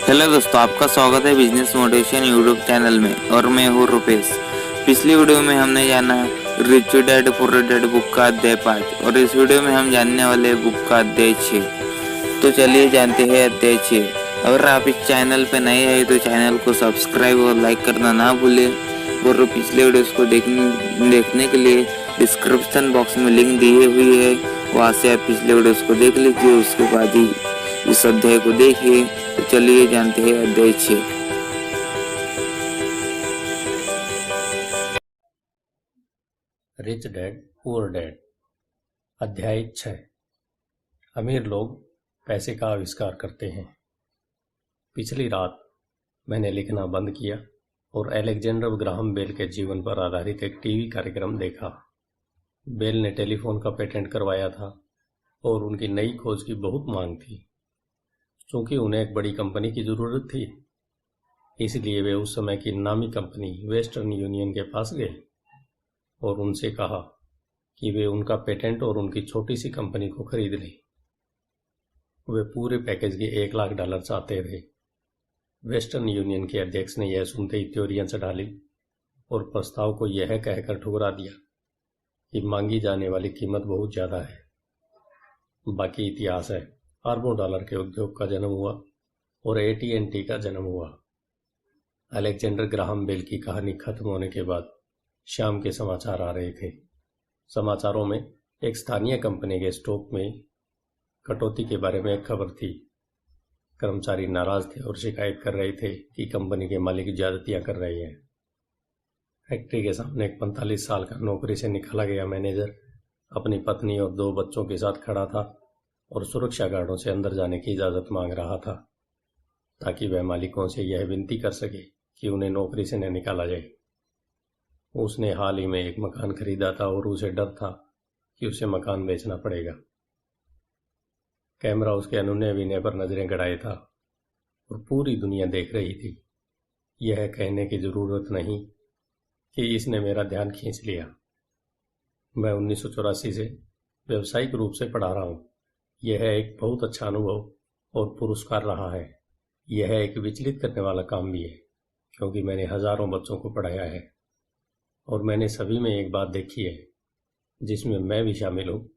Hello दोस्तों, आपका स्वागत है बिजनेस मोटिवेशन यूट्यूब चैनल में और मैं हूँ रुपेश। पिछली वीडियो में हमने जाना rich dad poor dad book का अध्याय 5 और इस वीडियो में हम जानने वाले बुक का अध्याय 6। तो चलिए जानते हैं अध्याय 6। अगर आप इस चैनल पे नए हैं तो चैनल को सब्सक्राइब और लाइक करना ना भूलें और पिछले वीडियोस को देखने के लिए डिस्क्रिप्शन बॉक्स में लिंक दी हुई है, वहाँ से आप पिछले वीडियोस को देख लीजिए। उसके बाद ही इस अध्याय को देखिए। तो चलिए जानते हैं अध्याय 6। रिच डैड पुअर डैड अध्याय 6। अमीर लोग पैसे का आविष्कार करते हैं। पिछली रात मैंने लिखना बंद किया और अलेक्जेंडर ग्राहम बेल के जीवन पर आधारित एक टीवी कार्यक्रम देखा। बेल ने टेलीफोन का पेटेंट करवाया था और उनकी नई खोज की बहुत मांग थी। चूंकि उन्हें एक बड़ी कंपनी की ज़रूरत थी, इसलिए वे उस समय की नामी कंपनी वेस्टर्न यूनियन के पास गए और उनसे कहा कि वे उनका पेटेंट और उनकी छोटी सी कंपनी को खरीद लें। वे पूरे पैकेज के $1,00,000 चाहते थे। वेस्टर्न यूनियन के अध्यक्ष ने यह सुनते ही त्योरियां चढ़ा ली और प्रस्ताव को यह कहकर ठुकरा दिया कि मांगी जाने वाली कीमत बहुत ज़्यादा है। बाकी इतिहास है। अरबों डॉलर के उद्योग का जन्म हुआ और AT&T का जन्म हुआ। अलेक्जेंडर ग्राहम बेल की कहानी खत्म होने के बाद शाम के समाचार आ रहे थे। समाचारों में एक स्थानीय कंपनी के स्टॉक में कटौती के बारे में एक खबर थी। कर्मचारी नाराज थे और शिकायत कर रहे थे कि कंपनी के मालिक ज्यादतियां कर रहे हैं। फैक्ट्री के सामने एक 45 साल का नौकरी से निकाला गया मैनेजर अपनी पत्नी और 2 बच्चों के साथ खड़ा था और सुरक्षा गार्डों से अंदर जाने की इजाज़त मांग रहा था ताकि वह मालिकों से यह विनती कर सके कि उन्हें नौकरी से न निकाला जाए। उसने हाल ही में एक मकान खरीदा था और उसे डर था कि उसे मकान बेचना पड़ेगा। कैमरा उसके अनुनय विनय पर नजरें गड़ाए था और पूरी दुनिया देख रही थी। यह कहने की जरूरत नहीं कि इसने मेरा ध्यान खींच लिया। मैं 1984 से व्यावसायिक रूप से पढ़ा रहा हूँ। यह एक बहुत अच्छा अनुभव और पुरस्कार रहा है। यह एक विचलित करने वाला काम भी है क्योंकि मैंने हजारों बच्चों को पढ़ाया है और मैंने सभी में एक बात देखी है जिसमें मैं भी शामिल हूँ।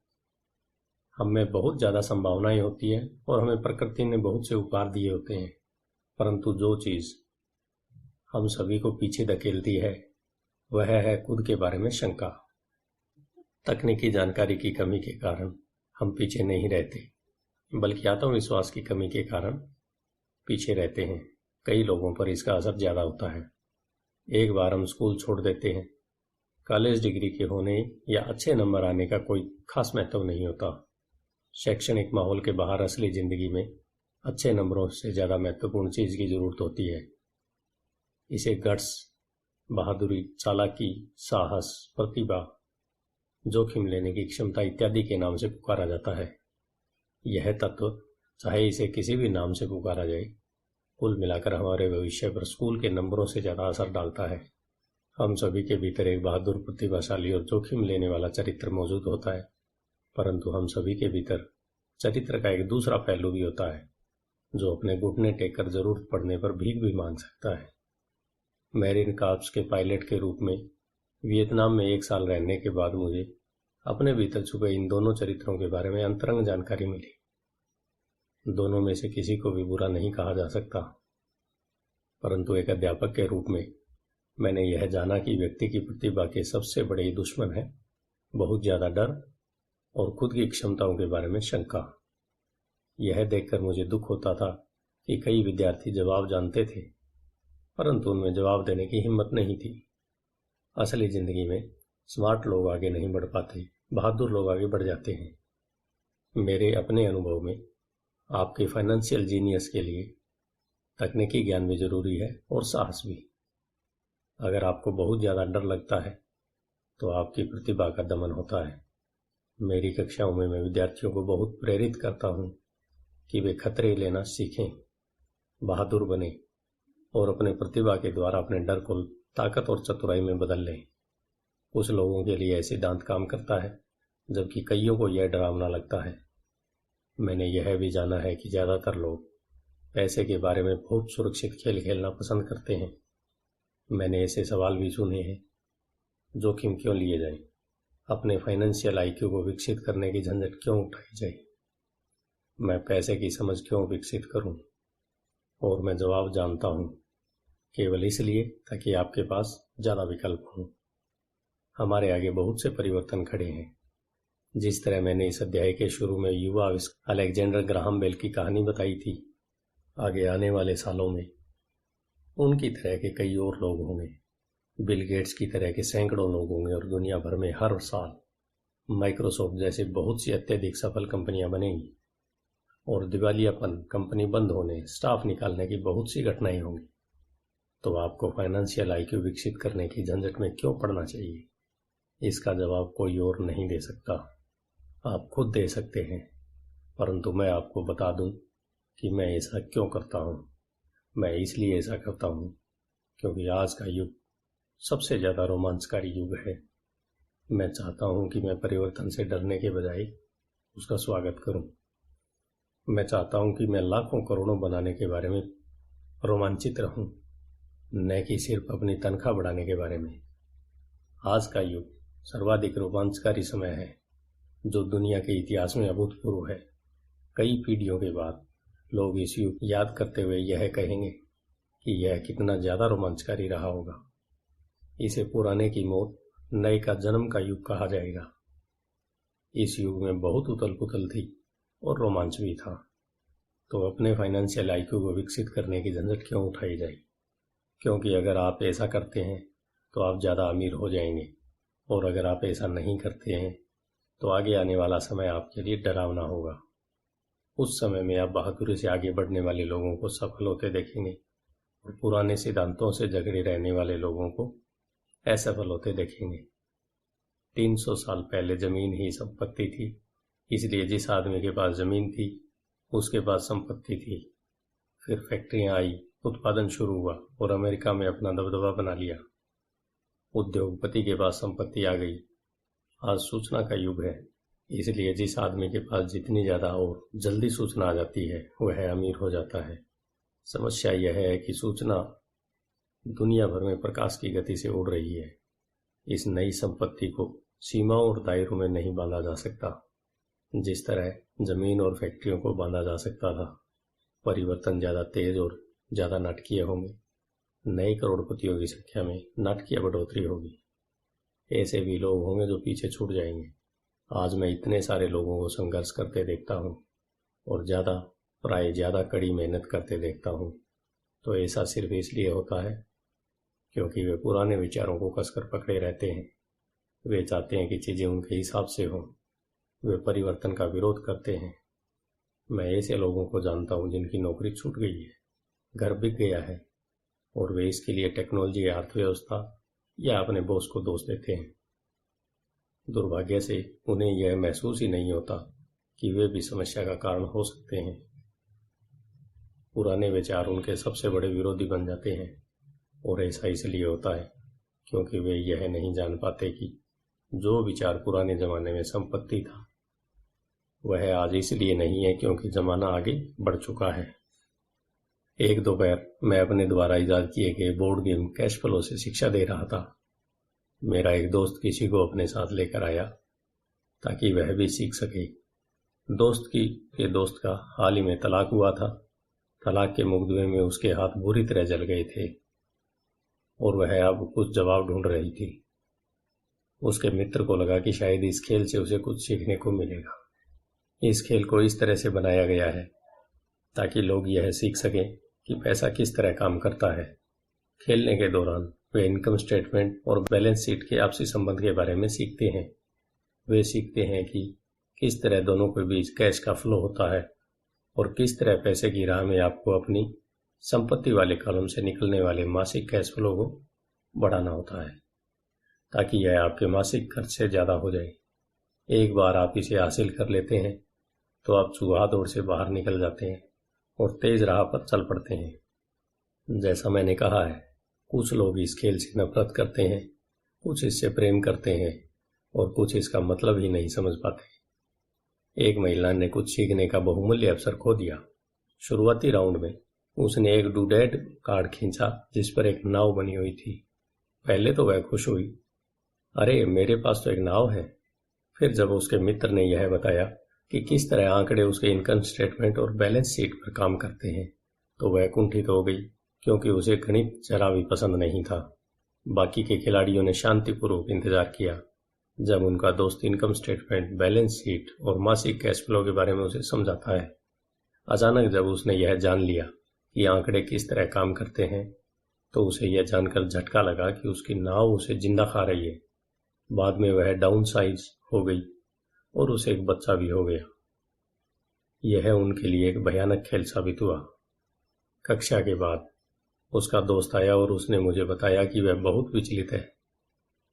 हम में बहुत ज़्यादा संभावनाएं होती हैं और हमें प्रकृति ने बहुत से उपहार दिए होते हैं, परंतु जो चीज़ हम सभी को पीछे धकेलती है वह है खुद के बारे में शंका। तकनीकी जानकारी की कमी के कारण हम पीछे नहीं रहते, बल्कि आत्मविश्वास की कमी के कारण पीछे रहते हैं। कई लोगों पर इसका असर ज़्यादा होता है। एक बार हम स्कूल छोड़ देते हैं। कॉलेज डिग्री के होने या अच्छे नंबर आने का कोई खास महत्व नहीं होता। शैक्षणिक माहौल के बाहर असली जिंदगी में अच्छे नंबरों से ज़्यादा महत्वपूर्ण चीज़ की ज़रूरत होती है। इसे गट्स, बहादुरी, चालाकी, साहस, प्रतिभा, जोखिम लेने की क्षमता इत्यादि के नाम से पुकारा जाता है। यह तत्व, चाहे इसे किसी भी नाम से पुकारा जाए, कुल मिलाकर हमारे भविष्य पर स्कूल के नंबरों से ज़्यादा असर डालता है। हम सभी के भीतर एक बहादुर, प्रतिभाशाली और जोखिम लेने वाला चरित्र मौजूद होता है, परंतु हम सभी के भीतर चरित्र का एक दूसरा पहलू भी होता है जो अपने घुटने टेक कर जरूरत पड़ने पर भीख भी मांग सकता है। मैरीन कॉर्प्स के पायलट के रूप में वियतनाम में 1 साल रहने के बाद मुझे अपने भीतर छुपे इन दोनों चरित्रों के बारे में अंतरंग जानकारी मिली। दोनों में से किसी को भी बुरा नहीं कहा जा सकता, परंतु एक अध्यापक के रूप में मैंने यह जाना कि व्यक्ति की प्रतिभा के सबसे बड़े दुश्मन है बहुत ज़्यादा डर और खुद की क्षमताओं के बारे में शंका। यह देखकर मुझे दुख होता था कि कई विद्यार्थी जवाब जानते थे, परंतु उनमें जवाब देने की हिम्मत नहीं थी। असली जिंदगी में स्मार्ट लोग आगे नहीं बढ़ पाते, बहादुर लोग आगे बढ़ जाते हैं। मेरे अपने अनुभव में आपके फाइनेंशियल जीनियस के लिए तकनीकी ज्ञान भी जरूरी है और साहस भी। अगर आपको बहुत ज़्यादा डर लगता है तो आपकी प्रतिभा का दमन होता है। मेरी कक्षाओं में मैं विद्यार्थियों को बहुत प्रेरित करता हूँ कि वे खतरे लेना सीखें, बहादुर बने और अपने प्रतिभा के द्वारा अपने डर को ताकत और चतुराई में बदल लें। कुछ लोगों के लिए यह सिद्धांत काम करता है जबकि कईयों को यह डरावना लगता है। मैंने यह भी जाना है कि ज़्यादातर लोग पैसे के बारे में बहुत सुरक्षित खेल खेलना पसंद करते हैं। मैंने ऐसे सवाल भी सुने हैं, जोखिम क्यों लिए जाए, अपने फाइनेंशियल आईक्यू को विकसित करने की झंझट क्यों उठाई जाए, मैं पैसे की समझ क्यों विकसित करूं? और मैं जवाब जानता हूं, केवल इसलिए ताकि आपके पास ज़्यादा विकल्प हों। हमारे आगे बहुत से परिवर्तन खड़े हैं। जिस तरह मैंने इस अध्याय के शुरू में युवा अलेक्जेंडर ग्राहम बेल की कहानी बताई थी, आगे आने वाले सालों में उनकी तरह के कई और लोग होंगे। बिल गेट्स की तरह के सैकड़ों लोग होंगे और दुनिया भर में हर साल माइक्रोसॉफ्ट जैसे बहुत सी अत्यधिक सफल कंपनियां बनेंगी और दिवालियापन, कंपनी बंद होने, स्टाफ निकालने की बहुत सी घटनाएं होंगी। तो आपको फाइनेंशियल आईक्यू विकसित करने की झंझट में क्यों पड़ना चाहिए? इसका जवाब कोई और नहीं दे सकता, आप खुद दे सकते हैं। परंतु मैं आपको बता दूं कि मैं ऐसा क्यों करता हूं। मैं इसलिए ऐसा करता हूं क्योंकि आज का युग सबसे ज़्यादा रोमांचकारी युग है। मैं चाहता हूं कि मैं परिवर्तन से डरने के बजाय उसका स्वागत करूं। मैं चाहता हूं कि मैं लाखों करोड़ों बनाने के बारे में रोमांचित रहूं, न कि सिर्फ अपनी तनख्वाह बढ़ाने के बारे में। आज का युग सर्वाधिक रोमांचकारी समय है जो दुनिया के इतिहास में अभूतपूर्व है। कई पीढ़ियों के बाद लोग इस युग याद करते हुए यह कहेंगे कि यह कितना ज़्यादा रोमांचकारी रहा होगा। इसे पुराने की मौत, नए का जन्म का युग कहा जाएगा। इस युग में बहुत उथल पुथल थी और रोमांच भी था। तो अपने फाइनेंशियल आईक्यू को विकसित करने की झंझट क्यों उठाई जाए? क्योंकि अगर आप ऐसा करते हैं तो आप ज़्यादा अमीर हो जाएंगे, और अगर आप ऐसा नहीं करते हैं तो आगे आने वाला समय आपके लिए डरावना होगा। उस समय में आप बहादुरी से आगे बढ़ने वाले लोगों को सफल होते देखेंगे और पुराने सिद्धांतों से झगड़े रहने वाले लोगों को असफल होते देखेंगे। 300 साल पहले जमीन ही संपत्ति थी, इसलिए जिस आदमी के पास जमीन थी उसके पास संपत्ति थी। फिर फैक्ट्रियां आई, उत्पादन शुरू हुआ और अमेरिका में अपना दबदबा बना लिया। उद्योगपति के पास संपत्ति आ गई। आज सूचना का युग है, इसलिए जिस आदमी के पास जितनी ज़्यादा और जल्दी सूचना आ जाती है वह अमीर हो जाता है। समस्या यह है कि सूचना दुनिया भर में प्रकाश की गति से उड़ रही है। इस नई संपत्ति को सीमाओं और दायरों में नहीं बांधा जा सकता, जिस तरह जमीन और फैक्ट्रियों को बांधा जा सकता था। परिवर्तन ज़्यादा तेज और ज़्यादा नाटकीय होंगे। नए करोड़पतियों की संख्या में नाटकीय बढ़ोतरी होगी। ऐसे भी लोग होंगे जो पीछे छूट जाएंगे। आज मैं इतने सारे लोगों को संघर्ष करते देखता हूँ और प्राय ज़्यादा कड़ी मेहनत करते देखता हूँ। तो ऐसा सिर्फ इसलिए होता है क्योंकि वे पुराने विचारों को कसकर पकड़े रहते हैं। वे चाहते हैं कि चीज़ें उनके हिसाब से हों। वे परिवर्तन का विरोध करते हैं। मैं ऐसे लोगों को जानता हूँ जिनकी नौकरी छूट गई है, घर बिक गया है, और वे इसके लिए टेक्नोलॉजी, अर्थव्यवस्था या अपने बॉस को दोष देते हैं। दुर्भाग्य से उन्हें यह महसूस ही नहीं होता कि वे भी समस्या का कारण हो सकते हैं। पुराने विचार उनके सबसे बड़े विरोधी बन जाते हैं, और ऐसा इसलिए होता है क्योंकि वे यह नहीं जान पाते कि जो विचार पुराने जमाने में संपत्ति था वह आज इसलिए नहीं है क्योंकि जमाना आगे बढ़ चुका है। एक दोपहर मैं अपने द्वारा इजाद किए गए बोर्ड गेम कैश फ्लो से शिक्षा दे रहा था। मेरा एक दोस्त किसी को अपने साथ लेकर आया ताकि वह भी सीख सके। दोस्त का हाल ही में तलाक हुआ था। तलाक के मुकदमे में उसके हाथ बुरी तरह जल गए थे और वह अब कुछ जवाब ढूंढ रही थी। उसके मित्र को लगा कि शायद इस खेल से उसे कुछ सीखने को मिलेगा। इस खेल को इस तरह से बनाया गया है ताकि लोग यह सीख सकें कि पैसा किस तरह काम करता है। खेलने के दौरान वे इनकम स्टेटमेंट और बैलेंस शीट के आपसी संबंध के बारे में सीखते हैं। वे सीखते हैं कि किस तरह दोनों के बीच कैश का फ्लो होता है और किस तरह पैसे की राह में आपको अपनी संपत्ति वाले कॉलम से निकलने वाले मासिक कैश फ्लो को बढ़ाना होता है ताकि यह आपके मासिक खर्च से ज़्यादा हो जाए। एक बार आप इसे हासिल कर लेते हैं तो आप चूहा दौड़ से बाहर निकल जाते हैं और तेज राह पर चल पड़ते हैं। जैसा मैंने कहा है, कुछ लोग इस खेल से नफरत करते हैं, कुछ इससे प्रेम करते हैं और कुछ इसका मतलब ही नहीं समझ पाते। एक महिला ने कुछ सीखने का बहुमूल्य अवसर खो दिया। शुरुआती राउंड में उसने एक डुडेड कार्ड खींचा जिस पर एक नाव बनी हुई थी। पहले तो वह खुश हुई, अरे मेरे पास तो एक नाव है। फिर जब उसके मित्र ने यह बताया कि किस तरह आंकड़े उसके इनकम स्टेटमेंट और बैलेंस शीट पर काम करते हैं, तो वह कुंठित हो गई, क्योंकि उसे गणित जरा भी पसंद नहीं था। बाकी के खिलाड़ियों ने शांतिपूर्वक इंतजार किया जब उनका दोस्त इनकम स्टेटमेंट, बैलेंस शीट और मासिक कैश फ्लो के बारे में उसे समझाता है। अचानक जब उसने यह जान लिया कि आंकड़े किस तरह काम करते हैं, तो उसे यह जानकर झटका लगा कि उसकी नाव उसे जिंदा खा रही है। बाद में वह डाउन साइज हो गई और उसे एक बच्चा भी हो गया। यह उनके लिए एक भयानक खेल साबित हुआ। कक्षा के बाद उसका दोस्त आया और उसने मुझे बताया कि वह बहुत विचलित है।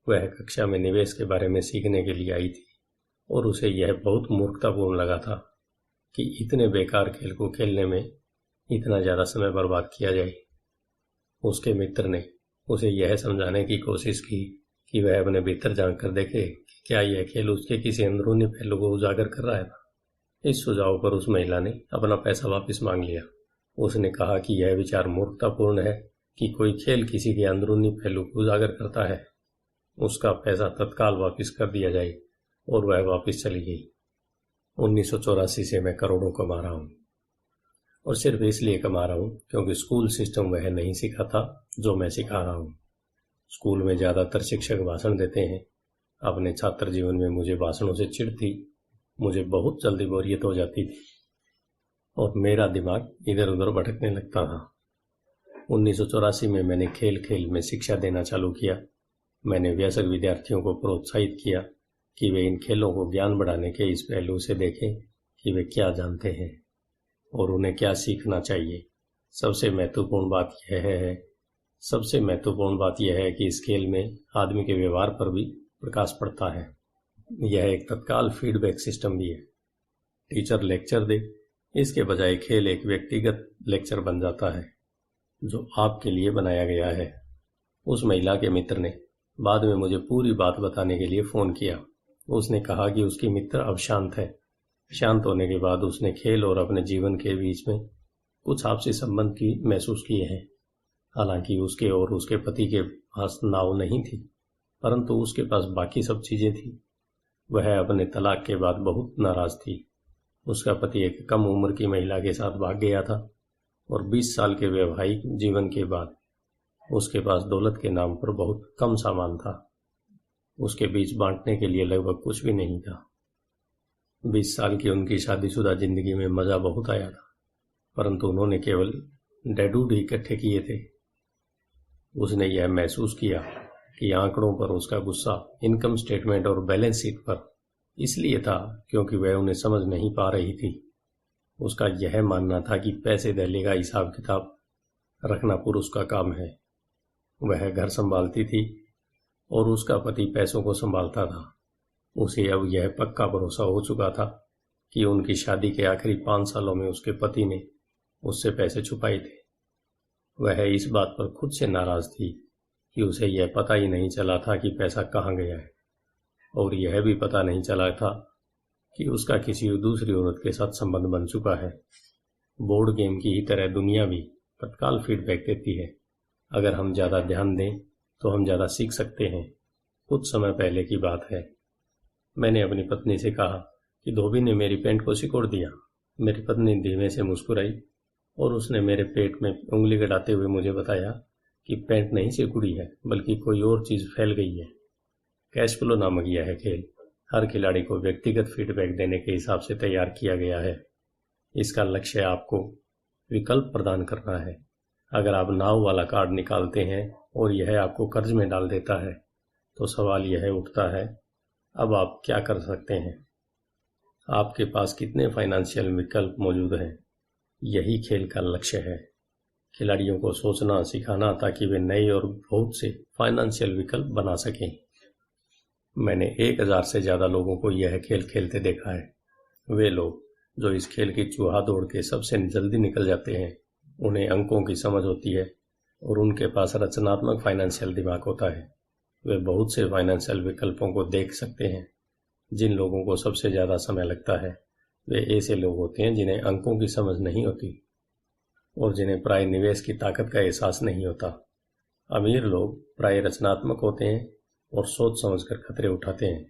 वह कक्षा में निवेश के बारे में सीखने के लिए आई थी और उसे यह बहुत मूर्खतापूर्ण लगा था कि इतने बेकार खेल को खेलने में इतना ज़्यादा समय बर्बाद किया जाए। उसके मित्र ने उसे यह समझाने की कोशिश की कि वह अपने भीतर झांक कर देखे कि क्या यह खेल उसके किसी अंदरूनी पहलू को उजागर कर रहा था। इस सुझाव पर उस महिला ने अपना पैसा वापस मांग लिया। उसने कहा कि यह विचार मूर्खतापूर्ण है कि कोई खेल किसी के अंदरूनी पहलू को उजागर करता है। उसका पैसा तत्काल वापस कर दिया जाए और वह वापस चली गई। 1984 से मैं करोड़ों कमा रहा हूँ, और सिर्फ इसलिए कमा रहा हूँ क्योंकि स्कूल सिस्टम वह नहीं सिखाता जो मैं सिखा रहा हूँ। स्कूल में ज़्यादातर शिक्षक भाषण देते हैं। अपने छात्र जीवन में मुझे भाषणों से चिढ़ थी। मुझे बहुत जल्दी बोरियत हो जाती थी और मेरा दिमाग इधर उधर भटकने लगता था। 1984 में मैंने खेल खेल में शिक्षा देना चालू किया। मैंने वयस्क विद्यार्थियों को प्रोत्साहित किया कि वे इन खेलों को ज्ञान बढ़ाने के इस पहलू से देखें कि वे क्या जानते हैं और उन्हें क्या सीखना चाहिए। सबसे महत्वपूर्ण बात यह है कि इस खेल में आदमी के व्यवहार पर भी प्रकाश पड़ता है। यह एक तत्काल फीडबैक सिस्टम भी है। टीचर लेक्चर दे, इसके बजाय खेल एक व्यक्तिगत लेक्चर बन जाता है जो आपके लिए बनाया गया है। उस महिला के मित्र ने बाद में मुझे पूरी बात बताने के लिए फ़ोन किया। उसने कहा कि उसकी मित्र अब शांत है। शांत होने के बाद उसने खेल और अपने जीवन के बीच में कुछ आपसी संबंध की महसूस किए हैं। हालांकि उसके और उसके पति के पास नाव नहीं थी, परंतु उसके पास बाकी सब चीज़ें थी। वह अपने तलाक के बाद बहुत नाराज थी। उसका पति एक कम उम्र की महिला के साथ भाग गया था और 20 साल के वैवाहिक जीवन के बाद उसके पास दौलत के नाम पर बहुत कम सामान था। उसके बीच बांटने के लिए लगभग कुछ भी नहीं था। 20 साल की उनकी शादीशुदा जिंदगी में मज़ा बहुत आया था, परंतु उन्होंने केवल डैडूड ही इकट्ठे किए थे। उसने यह महसूस किया कि आंकड़ों पर उसका गुस्सा इनकम स्टेटमेंट और बैलेंस शीट पर इसलिए था क्योंकि वह उन्हें समझ नहीं पा रही थी। उसका यह मानना था कि पैसे दहले का हिसाब किताब रखना पुरुष का काम है। वह घर संभालती थी और उसका पति पैसों को संभालता था। उसे अब यह पक्का भरोसा हो चुका था कि उनकी शादी के आखिरी 5 सालों में उसके पति ने उससे पैसे छुपाए थे। वह इस बात पर खुद से नाराज थी कि उसे यह पता ही नहीं चला था कि पैसा कहाँ गया है, और यह भी पता नहीं चला था कि उसका किसी दूसरी औरत के साथ संबंध बन चुका है। बोर्ड गेम की ही तरह दुनिया भी तत्काल फीडबैक देती है। अगर हम ज़्यादा ध्यान दें तो हम ज़्यादा सीख सकते हैं। कुछ समय पहले की बात है। मैंने अपनी पत्नी से कहा कि धोबी ने मेरी पैंट को सिकोड़ दिया। मेरी पत्नी धीमे से मुस्कुराई और उसने मेरे पेट में उंगली गड़ाते हुए मुझे बताया कि पैंट नहीं सिकुड़ी है, बल्कि कोई और चीज़ फैल गई है। कैश फ्लो नामक यह खेल हर खिलाड़ी को व्यक्तिगत फीडबैक देने के हिसाब से तैयार किया गया है। इसका लक्ष्य आपको विकल्प प्रदान करना है। अगर आप नाव वाला कार्ड निकालते हैं और यह आपको कर्ज में डाल देता है, तो सवाल यह उठता है, अब आप क्या कर सकते हैं? आपके पास कितने फाइनेंशियल विकल्प मौजूद हैं? यही खेल का लक्ष्य है। खिलाड़ियों को सोचना सिखाना ताकि वे नए और बहुत से फाइनेंशियल विकल्प बना सकें। मैंने 1000 से ज़्यादा लोगों को यह खेल खेलते देखा है। वे लोग जो इस खेल की चूहा दौड़ के सबसे जल्दी निकल जाते हैं, उन्हें अंकों की समझ होती है और उनके पास रचनात्मक फाइनेंशियल दिमाग होता है। वे बहुत से फाइनेंशियल विकल्पों को देख सकते हैं। जिन लोगों को सबसे ज़्यादा समय लगता है वे ऐसे लोग होते हैं जिन्हें अंकों की समझ नहीं होती। और जिन्हें प्राय निवेश की ताकत का एहसास नहीं होता। अमीर लोग प्राय रचनात्मक होते हैं और सोच समझकर खतरे उठाते हैं।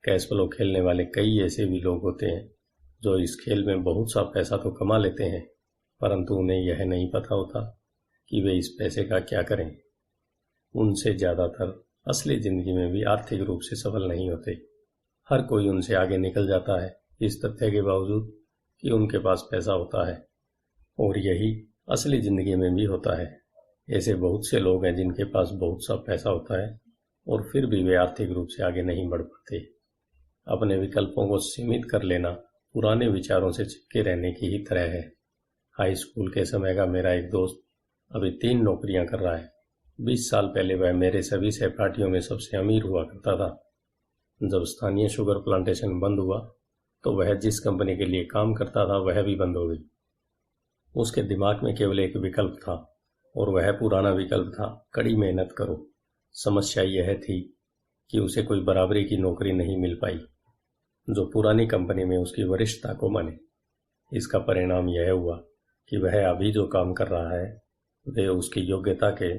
कैश फ्लो खेलने वाले कई ऐसे भी लोग होते हैं जो इस खेल में बहुत सा पैसा तो कमा लेते हैं, परंतु उन्हें यह नहीं पता होता कि वे इस पैसे का क्या करें। उनसे ज़्यादातर असली ज़िंदगी में भी आर्थिक रूप से सफल नहीं होते। हर कोई उनसे आगे निकल जाता है इस तथ्य के बावजूद कि उनके पास पैसा होता है, और यही असली ज़िंदगी में भी होता है। ऐसे बहुत से लोग हैं जिनके पास बहुत सा पैसा होता है और फिर भी वे आर्थिक रूप से आगे नहीं बढ़ पाते। अपने विकल्पों को सीमित कर लेना पुराने विचारों से चिपके रहने की ही तरह है। हाई स्कूल के समय का मेरा एक दोस्त अभी 3 नौकरियां कर रहा है। 20 साल पहले वह मेरे सभी सहपाठियों में सबसे अमीर हुआ करता था। जब स्थानीय शुगर प्लांटेशन बंद हुआ तो वह जिस कंपनी के लिए काम करता था वह भी बंद हो गई। उसके दिमाग में केवल एक विकल्प था, और वह पुराना विकल्प था, कड़ी मेहनत करो। समस्या यह थी कि उसे कोई बराबरी की नौकरी नहीं मिल पाई जो पुरानी कंपनी में उसकी वरिष्ठता को माने। इसका परिणाम यह हुआ कि वह अभी जो काम कर रहा है वे उसकी योग्यता के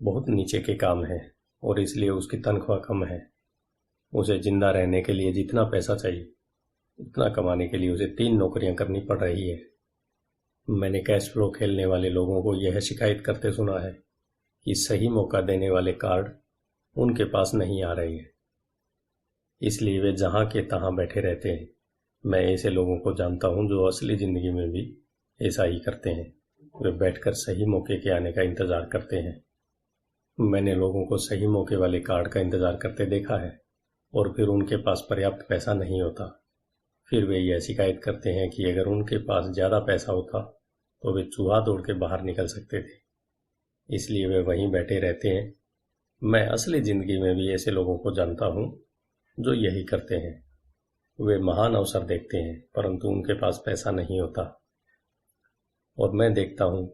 बहुत नीचे के काम हैं, और इसलिए उसकी तनख्वाह कम है। उसे जिंदा रहने के लिए जितना पैसा चाहिए उतना कमाने के लिए उसे 3 नौकरियां करनी पड़ रही है। मैंने कैश फ्लो खेलने वाले लोगों को यह शिकायत करते सुना है कि सही मौका देने वाले कार्ड उनके पास नहीं आ रहे हैं, इसलिए वे जहां के तहां बैठे रहते हैं। मैं ऐसे लोगों को जानता हूं जो असली जिंदगी में भी ऐसा ही करते हैं। वे बैठकर सही मौके के आने का इंतजार करते हैं। मैंने लोगों को सही मौके वाले कार्ड का इंतजार करते देखा है, और फिर उनके पास पर्याप्त पैसा नहीं होता। फिर वे यह शिकायत करते हैं कि अगर उनके पास ज़्यादा पैसा होता तो वे चूहा दौड़ के बाहर निकल सकते थे, इसलिए वे वहीं बैठे रहते हैं। मैं असली ज़िंदगी में भी ऐसे लोगों को जानता हूँ जो यही करते हैं। वे महान अवसर देखते हैं परंतु उनके पास पैसा नहीं होता, और मैं देखता हूँ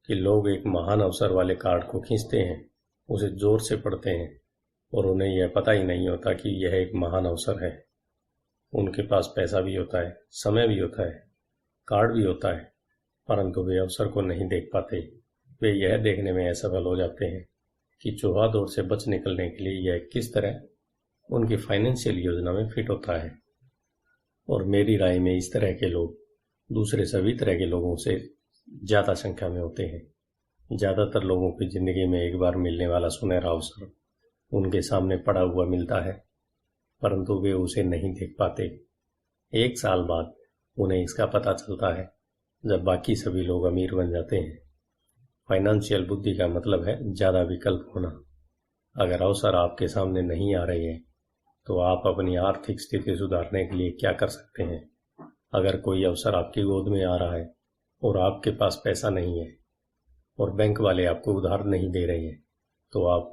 कि लोग एक महान अवसर वाले कार्ड को खींचते हैं, उसे जोर से पढ़ते हैं, और उन्हें यह पता ही नहीं होता कि यह एक महान अवसर है। उनके पास पैसा भी होता है, समय भी होता है, कार्ड भी होता है, परंतु वे अवसर को नहीं देख पाते। वे यह देखने में असफल हो जाते हैं कि चूहा दौड़ से बच निकलने के लिए यह किस तरह उनकी फाइनेंशियल योजना में फिट होता है। और मेरी राय में इस तरह के लोग दूसरे सभी तरह के लोगों से ज़्यादा संख्या में होते हैं। ज़्यादातर लोगों की ज़िंदगी में एक बार मिलने वाला सुनहरा अवसर उनके सामने पड़ा हुआ मिलता है, परंतु वे उसे नहीं देख पाते। 1 साल बाद उन्हें इसका पता चलता है जब बाकी सभी लोग अमीर बन जाते हैं। फाइनेंशियल बुद्धि का मतलब है ज़्यादा विकल्प होना। अगर अवसर आपके सामने नहीं आ रहे हैं तो आप अपनी आर्थिक स्थिति सुधारने के लिए क्या कर सकते हैं। अगर कोई अवसर आपकी गोद में आ रहा है और आपके पास पैसा नहीं है और बैंक वाले आपको उधार नहीं दे रहे हैं, तो आप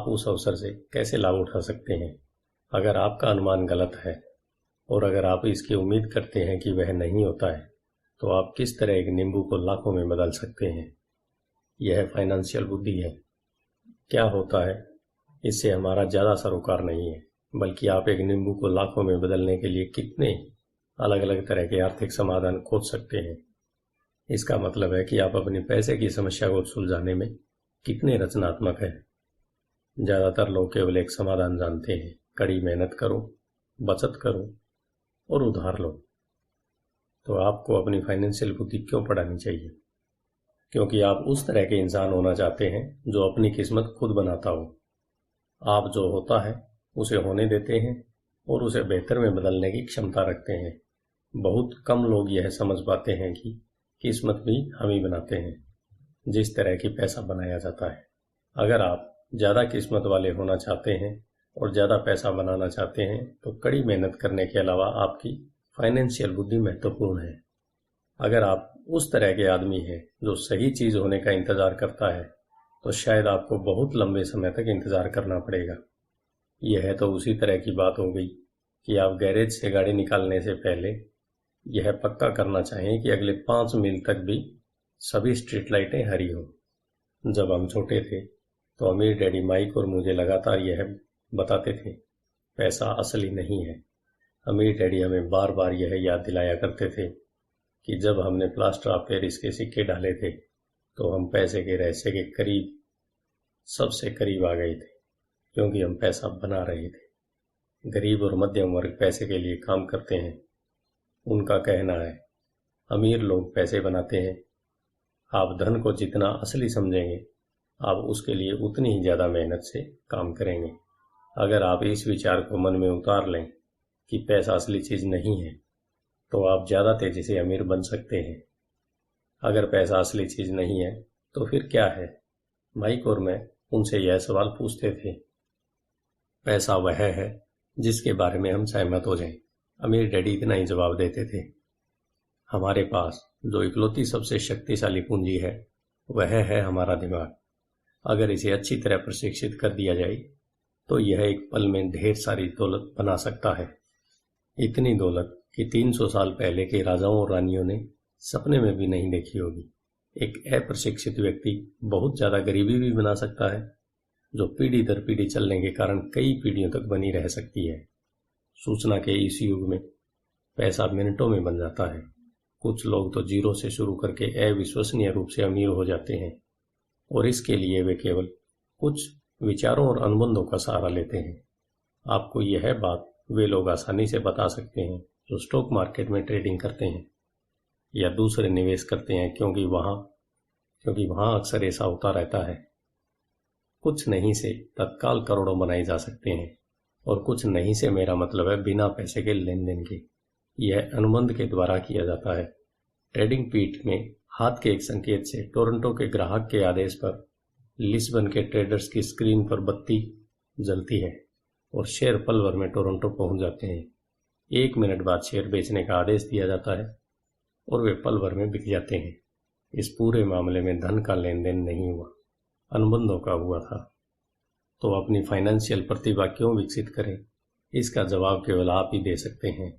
उस अवसर से कैसे लाभ उठा सकते हैं। अगर आपका अनुमान गलत है और अगर आप इसकी उम्मीद करते हैं कि वह नहीं होता है, तो आप किस तरह एक नींबू को लाखों में बदल सकते हैं। यह फाइनेंशियल बुद्धि है। क्या होता है, इससे हमारा ज़्यादा सरोकार नहीं है, बल्कि आप एक नींबू को लाखों में बदलने के लिए कितने अलग अलग तरह के आर्थिक समाधान खोज सकते हैं। इसका मतलब है कि आप अपनी पैसे की समस्या को सुलझाने में कितने रचनात्मक हैं। ज़्यादातर लोग केवल एक समाधान जानते हैं, कड़ी मेहनत करो, बचत करो और उधार लो। तो आपको अपनी फाइनेंशियल बुद्धि क्यों पढ़ानी चाहिए? क्योंकि आप उस तरह के इंसान होना चाहते हैं जो अपनी किस्मत खुद बनाता हो। आप जो होता है उसे होने देते हैं और उसे बेहतर में बदलने की क्षमता रखते हैं। बहुत कम लोग यह समझ पाते हैं कि किस्मत भी हम ही बनाते हैं, जिस तरह की पैसा बनाया जाता है। अगर आप ज़्यादा किस्मत वाले होना चाहते हैं और ज़्यादा पैसा बनाना चाहते हैं तो कड़ी मेहनत करने के अलावा आपकी फाइनेंशियल बुद्धि महत्वपूर्ण है। अगर आप उस तरह के आदमी हैं जो सही चीज़ होने का इंतज़ार करता है, तो शायद आपको बहुत लंबे समय तक इंतज़ार करना पड़ेगा। यह तो उसी तरह की बात हो गई कि आप गैरेज से गाड़ी निकालने से पहले यह पक्का करना चाहें कि अगले 5 मील तक भी सभी स्ट्रीट लाइटें हरी हो। जब हम छोटे थे तो अमीर डैडी माइक और मुझे लगातार यह बताते थे, पैसा असली नहीं है। अमीर डैडी हमें बार बार यह याद दिलाया करते थे कि जब हमने प्लास्टर ऑफ पेरिस के सिक्के डाले थे तो हम पैसे के रहस्य के करीब, सबसे करीब आ गए थे, क्योंकि हम पैसा बना रहे थे। गरीब और मध्यम वर्ग पैसे के लिए काम करते हैं। उनका कहना है अमीर लोग पैसे बनाते हैं। आप धन को जितना असली समझेंगे, आप उसके लिए उतनी ही ज़्यादा मेहनत से काम करेंगे। अगर आप इस विचार को मन में उतार लें कि पैसा असली चीज़ नहीं है, तो आप ज़्यादा तेज़ी से अमीर बन सकते हैं। अगर पैसा असली चीज़ नहीं है तो फिर क्या है? माइक और मैं उनसे यह सवाल पूछते थे। पैसा वह है जिसके बारे में हम सहमत हो जाएं। अमीर डैडी इतना ही जवाब देते थे। हमारे पास जो इकलौती सबसे शक्तिशाली पूंजी है वह है हमारा दिमाग। अगर इसे अच्छी तरह प्रशिक्षित कर दिया जाए तो यह एक पल में ढेर सारी दौलत बना सकता है। इतनी दौलत कि 300 साल पहले के राजाओं और रानियों ने सपने में भी नहीं देखी होगी। एक अप्रशिक्षित व्यक्ति बहुत ज़्यादा गरीबी भी बना सकता है, जो पीढ़ी दर पीढ़ी चलने के कारण कई पीढ़ियों तक बनी रह सकती है। सूचना के इस युग में पैसा मिनटों में बन जाता है। कुछ लोग तो जीरो से शुरू करके अविश्वसनीय रूप से अमीर हो जाते हैं, और इसके लिए वे केवल कुछ विचारों और अनुबंधों का सहारा लेते हैं। आपको यह बात वे लोग आसानी से बता सकते हैं जो स्टॉक मार्केट में ट्रेडिंग करते हैं या दूसरे निवेश करते हैं, क्योंकि वहाँ अक्सर ऐसा होता रहता है। कुछ नहीं से तत्काल करोड़ों बनाए जा सकते हैं, और कुछ नहीं से मेरा मतलब है बिना पैसे के लेन देन के। यह अनुबंध के द्वारा किया जाता है। ट्रेडिंग पीठ में हाथ के एक संकेत से टोरंटो के ग्राहक के आदेश पर लिस्बन के ट्रेडर्स की स्क्रीन पर बत्ती जलती है और शेयर पल भर में टोरंटो पहुंच जाते हैं। 1 मिनट बाद शेयर बेचने का आदेश दिया जाता है और वे पल भर में बिक जाते हैं। इस पूरे मामले में धन का लेन देन नहीं हुआ, अनुबंधों का हुआ था। तो अपनी फाइनेंशियल प्रतिभा क्यों विकसित करें? इसका जवाब केवल आप ही दे सकते हैं।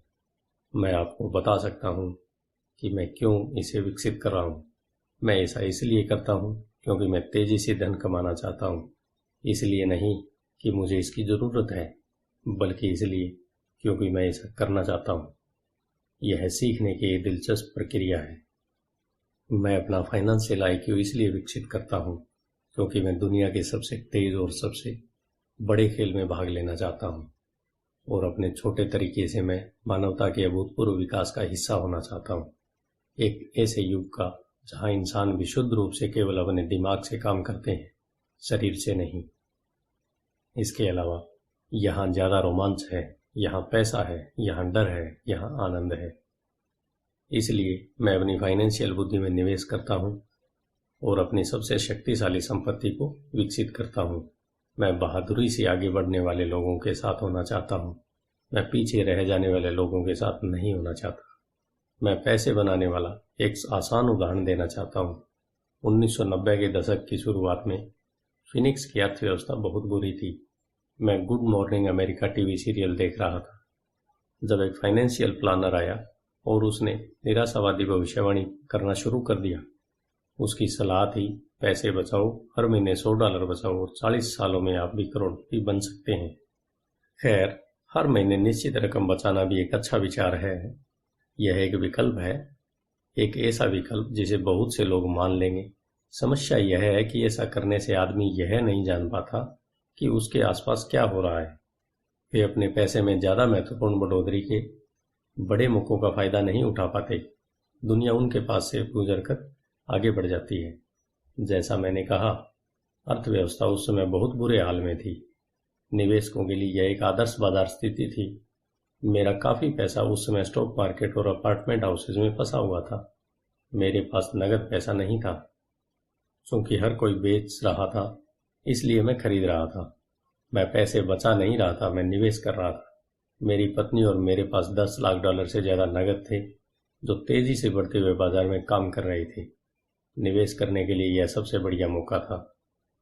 मैं आपको बता सकता हूँ कि मैं क्यों इसे विकसित कर रहा हूँ। मैं ऐसा इसलिए करता हूँ क्योंकि मैं तेजी से धन कमाना चाहता हूँ। इसलिए नहीं कि मुझे इसकी ज़रूरत है, बल्कि इसलिए क्योंकि मैं ऐसा करना चाहता हूँ। यह सीखने की एक दिलचस्प प्रक्रिया है। मैं अपना फाइनेंशियल IQ इसलिए विकसित करता हूँ क्योंकि मैं दुनिया के सबसे तेज और सबसे बड़े खेल में भाग लेना चाहता हूँ, और अपने छोटे तरीके से मैं मानवता के अभूतपूर्व विकास का हिस्सा होना चाहता हूँ। एक ऐसे युग का जहाँ इंसान विशुद्ध रूप से केवल अपने दिमाग से काम करते हैं, शरीर से नहीं। इसके अलावा यहाँ ज़्यादा रोमांच है, यहाँ पैसा है, यहाँ डर है, यहाँ आनंद है। इसलिए मैं अपनी फाइनेंशियल बुद्धि में निवेश करता हूँ और अपनी सबसे शक्तिशाली संपत्ति को विकसित करता हूँ। मैं बहादुरी से आगे बढ़ने वाले लोगों के साथ होना चाहता हूँ। मैं पीछे रह जाने वाले लोगों के साथ नहीं होना चाहता। मैं पैसे बनाने वाला एक आसान उदाहरण देना चाहता हूँ। 1990 के दशक की शुरुआत में फिनिक्स की अर्थव्यवस्था बहुत बुरी थी। मैं good morning America TV serial देख रहा था जब एक फाइनेंशियल प्लानर आया और उसने निराशावादी भविष्यवाणी करना शुरू कर दिया। उसकी सलाह थी, पैसे बचाओ, हर महीने $100 बचाओ और 40 सालों में आप भी करोड़पति बन सकते हैं। खैर, हर महीने निश्चित रकम बचाना भी एक अच्छा विचार है। यह एक विकल्प है, एक ऐसा विकल्प जिसे बहुत से लोग मान लेंगे। समस्या यह है कि ऐसा करने से आदमी यह नहीं जान पाता कि उसके आसपास क्या हो रहा है। वे अपने पैसे में ज़्यादा महत्वपूर्ण बढ़ोतरी के बड़े मौकों का फायदा नहीं उठा पाते। दुनिया उनके पास से गुजरकर आगे बढ़ जाती है। जैसा मैंने कहा, अर्थव्यवस्था उस समय बहुत बुरे हाल में थी। निवेशकों के लिए यह एक आदर्श बाजार स्थिति थी। मेरा काफ़ी पैसा उस समय स्टॉक मार्केट और अपार्टमेंट हाउसेज में फंसा हुआ था। मेरे पास नगद पैसा नहीं था। चूंकि हर कोई बेच रहा था, इसलिए मैं खरीद रहा था। मैं पैसे बचा नहीं रहा था, मैं निवेश कर रहा था। मेरी पत्नी और मेरे पास $10 लाख से ज़्यादा नगद थे, जो तेज़ी से बढ़ते हुए बाजार में काम कर रहे थे। निवेश करने के लिए यह सबसे बढ़िया मौका था।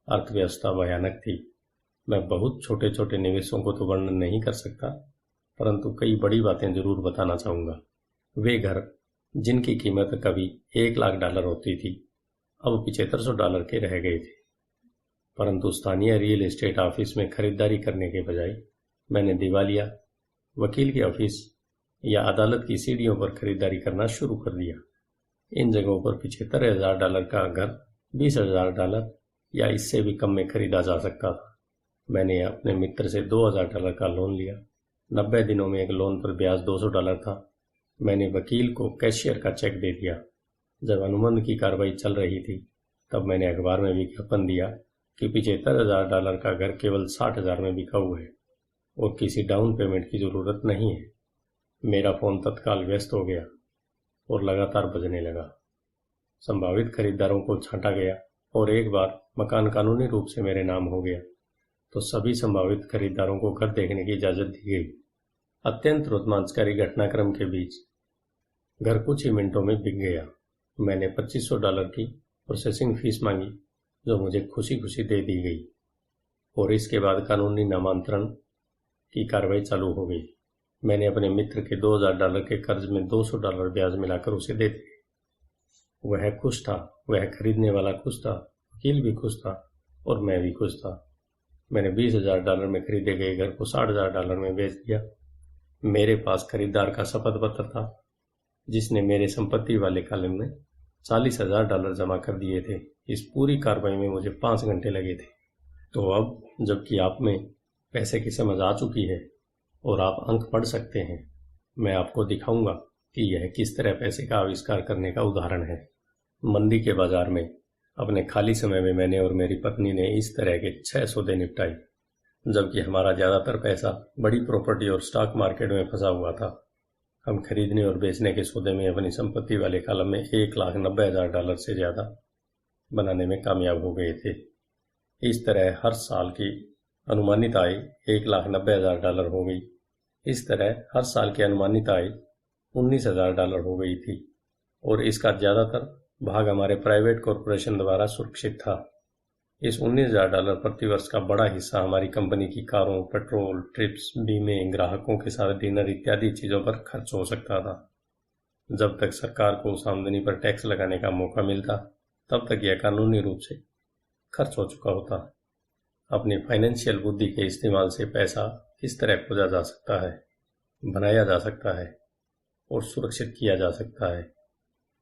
अर्थव्यवस्था भयानक थी। मैं बहुत छोटे छोटे निवेशों को तो वर्णन नहीं कर सकता, परंतु कई बड़ी बातें जरूर बताना चाहूँगा। वे घर जिनकी कीमत कभी $1 लाख होती थी, अब $7500 के रह गए थे। परंतु स्थानीय रियल एस्टेट ऑफिस में खरीदारी करने के बजाय मैंने दिवालिया, वकील के ऑफिस या अदालत की सीढ़ियों पर खरीदारी करना शुरू कर दिया। इन जगहों पर $75,000 का घर $20,000 या इससे भी कम में खरीदा जा सकता था। मैंने अपने मित्र से $2,000 का लोन लिया। 90 दिनों में एक लोन पर ब्याज $200 था। मैंने वकील को कैशियर का चेक दे दिया। जब अनुबंध की कार्रवाई चल रही थी तब मैंने अखबार में विज्ञापन दिया कि $75,000 का घर केवल 60,000 में बिका हुआ है और किसी डाउन पेमेंट की जरूरत नहीं है। मेरा फोन तत्काल व्यस्त हो गया और लगातार बजने लगा। संभावित खरीदारों को छांटा गया और एक बार मकान कानूनी रूप से मेरे नाम हो गया तो सभी संभावित खरीदारों को घर देखने की इजाजत दी गई। अत्यंत रोमांचकारी घटनाक्रम के बीच घर कुछ ही मिनटों में बिक गया। मैंने $2500 की प्रोसेसिंग फीस मांगी जो मुझे खुशी खुशी दे दी गई और इसके बाद कानूनी नामांतरण की कार्रवाई चालू हो गई। मैंने अपने मित्र के $2,000 के कर्ज में $200 ब्याज मिलाकर उसे दे दिए। वह खुश था, वह खरीदने वाला खुश था, वकील भी खुश था और मैं भी खुश था। मैंने $20,000 में खरीदे गए घर को $60,000 में बेच दिया। मेरे पास खरीदार का शपथ पत्र था जिसने मेरे संपत्ति वाले कॉलम में $40,000 जमा कर दिए थे। इस पूरी कार्रवाई में मुझे 5 घंटे लगे थे। तो अब जबकि आप में पैसे की समझ आ चुकी है और आप अंक पढ़ सकते हैं, मैं आपको दिखाऊंगा कि यह किस तरह पैसे का आविष्कार करने का उदाहरण है। मंदी के बाजार में अपने खाली समय में मैंने और मेरी पत्नी ने इस तरह के 6 सौदे निपटाए, जबकि हमारा ज़्यादातर पैसा बड़ी प्रॉपर्टी और स्टॉक मार्केट में फंसा हुआ था। हम खरीदने और बेचने के सौदे में अपनी संपत्ति वाले कॉलम में $1,90,000 से ज़्यादा बनाने में कामयाब हो गए थे। इस तरह हर साल की अनुमानित आय $1,90,000 हो गई। इस तरह हर साल की अनुमानित आय $19,000 हो गई थी और इसका ज़्यादातर भाग हमारे प्राइवेट कॉरपोरेशन द्वारा सुरक्षित था। इस $19,000 प्रतिवर्ष का बड़ा हिस्सा हमारी कंपनी की कारों, पेट्रोल, ट्रिप्स, बीमे, ग्राहकों के साथ डिनर इत्यादि चीज़ों पर खर्च हो सकता था। जब तक सरकार को उस आमदनी पर टैक्स लगाने का मौका मिलता तब तक यह कानूनी रूप से खर्च हो चुका होता। अपनी फाइनेंशियल बुद्धि के इस्तेमाल से पैसा किस तरह खोजा जा सकता है, बनाया जा सकता है और सुरक्षित किया जा सकता है,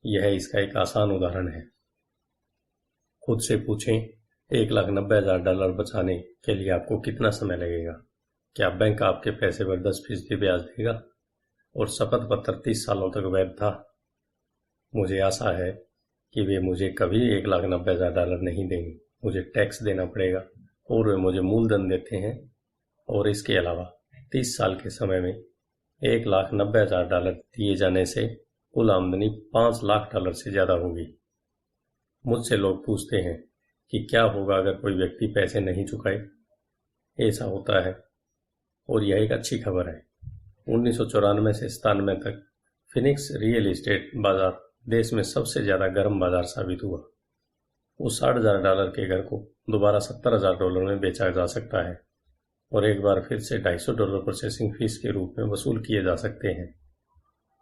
यह इसका एक आसान उदाहरण है। खुद से पूछें, $1,90,000 बचाने के लिए आपको कितना समय लगेगा? क्या बैंक आपके पैसे पर 10% ब्याज देगा? और शपथ पत्र 30 सालों तक वैध था। मुझे आशा है कि वे मुझे कभी $1,90,000 नहीं देंगे। मुझे टैक्स देना पड़ेगा और वे मुझे मूलधन देते हैं और इसके अलावा 30 साल के समय में $1,90,000 दिए जाने से कुल आमदनी $5 लाख से ज़्यादा होगी। मुझसे लोग पूछते हैं कि क्या होगा अगर कोई व्यक्ति पैसे नहीं चुकाए। ऐसा होता है और यह एक अच्छी खबर है। 1994 से 97 तक फिनिक्स रियल एस्टेट बाजार देश में सबसे ज़्यादा गर्म बाजार साबित हुआ। उस $60,000 के घर को दोबारा $70,000 में बेचा जा सकता है और एक बार फिर से $250 प्रोसेसिंग फीस के रूप में वसूल किए जा सकते हैं।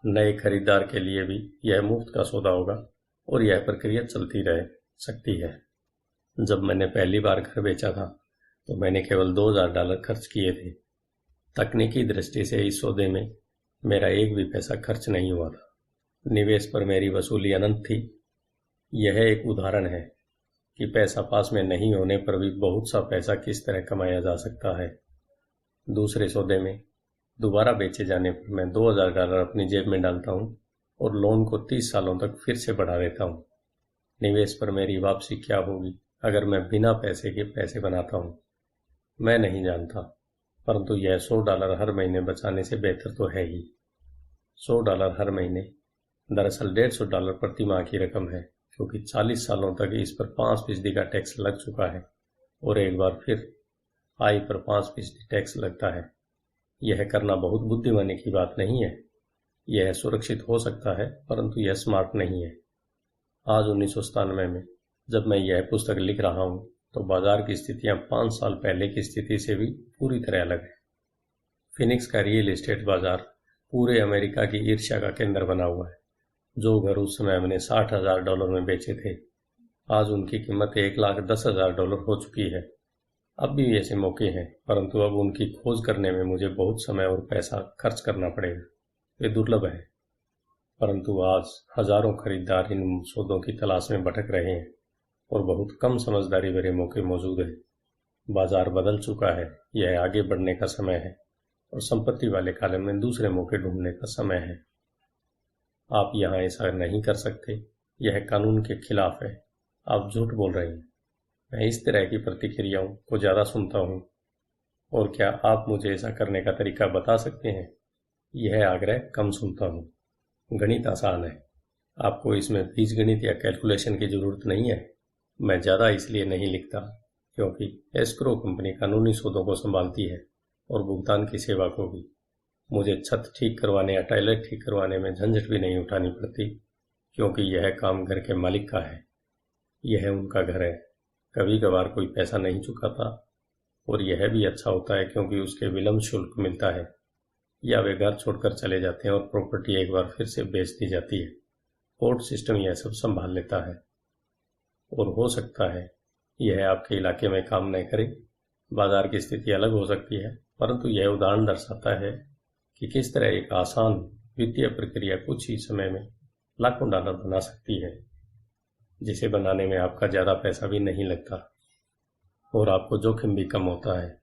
नए खरीदार के लिए भी यह मुफ्त का सौदा होगा और यह प्रक्रिया चलती रह सकती है। जब मैंने पहली बार घर बेचा था तो मैंने केवल $2,000 खर्च किए थे। तकनीकी दृष्टि से इस सौदे में मेरा एक भी पैसा खर्च नहीं हुआ था। निवेश पर मेरी वसूली अनंत थी। यह एक उदाहरण है कि पैसा पास में नहीं होने पर भी बहुत सा पैसा किस तरह कमाया जा सकता है। दूसरे सौदे में दोबारा बेचे जाने पर मैं $2,000 अपनी जेब में डालता हूँ और लोन को 30 सालों तक फिर से बढ़ा देता हूँ। निवेश पर मेरी वापसी क्या होगी अगर मैं बिना पैसे के पैसे बनाता हूँ, मैं नहीं जानता, परंतु यह $100 हर महीने बचाने से बेहतर तो है ही। $100 हर महीने दरअसल $150 प्रति माह की रकम है, क्योंकि 40 सालों तक इस पर 5% का टैक्स लग चुका है और एक बार फिर आय पर 5% टैक्स लगता है। यह करना बहुत बुद्धिमानी की बात नहीं है। यह सुरक्षित हो सकता है परंतु यह स्मार्ट नहीं है। आज 1997 में जब मैं यह पुस्तक लिख रहा हूँ तो बाजार की स्थितियाँ 5 साल पहले की स्थिति से भी पूरी तरह अलग है। फिनिक्स का रियल एस्टेट बाजार पूरे अमेरिका की ईर्ष्या का केंद्र बना हुआ है। जो घर उस समय हमने $60,000 में बेचे थे, आज उनकी कीमत $1,10,000 हो चुकी है। अब भी ऐसे मौके हैं, परंतु अब उनकी खोज करने में मुझे बहुत समय और पैसा खर्च करना पड़ेगा। वे दुर्लभ है परंतु आज हजारों खरीदार इन सौदों की तलाश में भटक रहे हैं और बहुत कम समझदारी भरे मौके मौजूद हैं। बाजार बदल चुका है, यह आगे बढ़ने का समय है और संपत्ति वाले कॉलम में दूसरे मौके ढूंढने का समय है। आप यहाँ ऐसा नहीं कर सकते, यह कानून के खिलाफ है, आप झूठ बोल रहे हैं। मैं इस तरह की प्रतिक्रियाओं को ज़्यादा सुनता हूँ। और क्या आप मुझे ऐसा करने का तरीका बता सकते हैं? यह आग्रह कम सुनता हूँ। गणित आसान है, आपको इसमें बीजगणित या कैलकुलेशन की जरूरत नहीं है। मैं ज़्यादा इसलिए नहीं लिखता क्योंकि एस्क्रो कंपनी कानूनी सौदों को संभालती है और भुगतान की सेवा को भी। मुझे छत ठीक करवाने या टॉयलेट ठीक करवाने में झंझट भी नहीं उठानी पड़ती क्योंकि यह काम घर के मालिक का है। यह उनका घर है। कभी कभार कोई पैसा नहीं चुकाता और यह भी अच्छा होता है क्योंकि उसके विलम्ब शुल्क मिलता है, या वे घर छोड़कर चले जाते हैं और प्रॉपर्टी एक बार फिर से बेच दी जाती है। कोर्ट सिस्टम यह सब संभाल लेता है। और हो सकता है यह आपके इलाके में काम न करे, बाजार की स्थिति अलग हो सकती है, परंतु यह उदाहरण दर्शाता है कि किस तरह एक आसान वित्तीय प्रक्रिया कुछ ही समय में लाखों डॉलर बना सकती है, जिसे बनाने में आपका ज़्यादा पैसा भी नहीं लगता और आपको जोखिम भी कम होता है।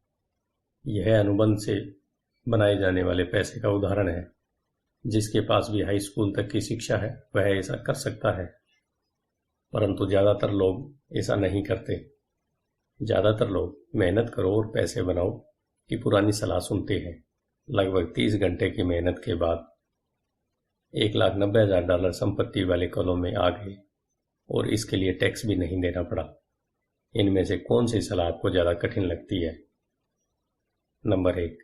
यह अनुबंध से बनाए जाने वाले पैसे का उदाहरण है। जिसके पास भी हाई स्कूल तक की शिक्षा है वह ऐसा कर सकता है, परंतु ज़्यादातर लोग ऐसा नहीं करते। ज़्यादातर लोग मेहनत करो और पैसे बनाओ की पुरानी सलाह सुनते हैं। लगभग 30 घंटे की मेहनत के बाद $1,90,000 संपत्ति वाले कॉलम में आ गए और इसके लिए टैक्स भी नहीं देना पड़ा। इनमें से कौन सी सलाह आपको ज़्यादा कठिन लगती है? नंबर 1,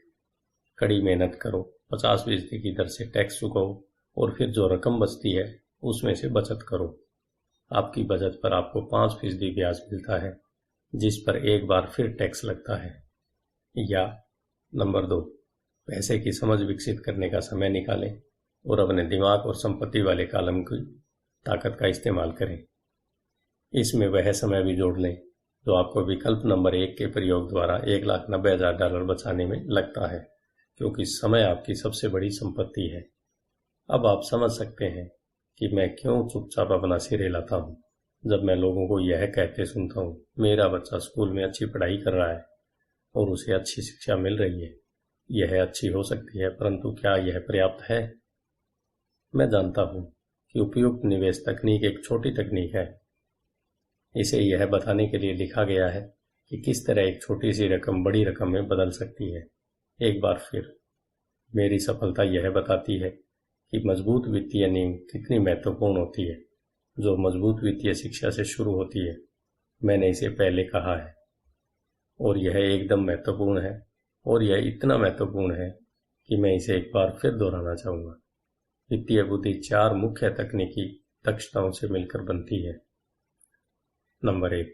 कड़ी मेहनत करो, 50% की दर से टैक्स चुकाओ और फिर जो रकम बचती है उसमें से बचत करो। आपकी बचत पर आपको 5% ब्याज मिलता है, जिस पर एक बार फिर टैक्स लगता है। या नंबर 2, पैसे की समझ विकसित करने का समय निकालें और अपने दिमाग और संपत्ति वाले कॉलम की ताकत का इस्तेमाल करें। इसमें वह समय भी जोड़ लें जो आपको विकल्प नंबर 1 के प्रयोग द्वारा $1,90,000 बचाने में लगता है, क्योंकि समय आपकी सबसे बड़ी संपत्ति है। अब आप समझ सकते हैं कि मैं क्यों चुपचाप अपना सिर हिलाता हूँ जब मैं लोगों को यह कहते सुनता हूँ, मेरा बच्चा स्कूल में अच्छी पढ़ाई कर रहा है और उसे अच्छी शिक्षा मिल रही है। यह अच्छी हो सकती है, परंतु क्या यह पर्याप्त है? मैं जानता हूँ कि उपयुक्त निवेश तकनीक एक छोटी तकनीक है। इसे यह बताने के लिए लिखा गया है कि किस तरह एक छोटी सी रकम बड़ी रकम में बदल सकती है। एक बार फिर मेरी सफलता यह बताती है कि मजबूत वित्तीय नींव कितनी महत्वपूर्ण होती है, जो मजबूत वित्तीय शिक्षा से शुरू होती है। मैंने इसे पहले कहा है और यह एकदम महत्वपूर्ण है, और यह इतना महत्वपूर्ण है कि मैं इसे एक बार फिर दोहराना चाहूँगा। वित्तीय बुद्धि 4 मुख्य तकनीकी दक्षताओं से मिलकर बनती है। नंबर 1,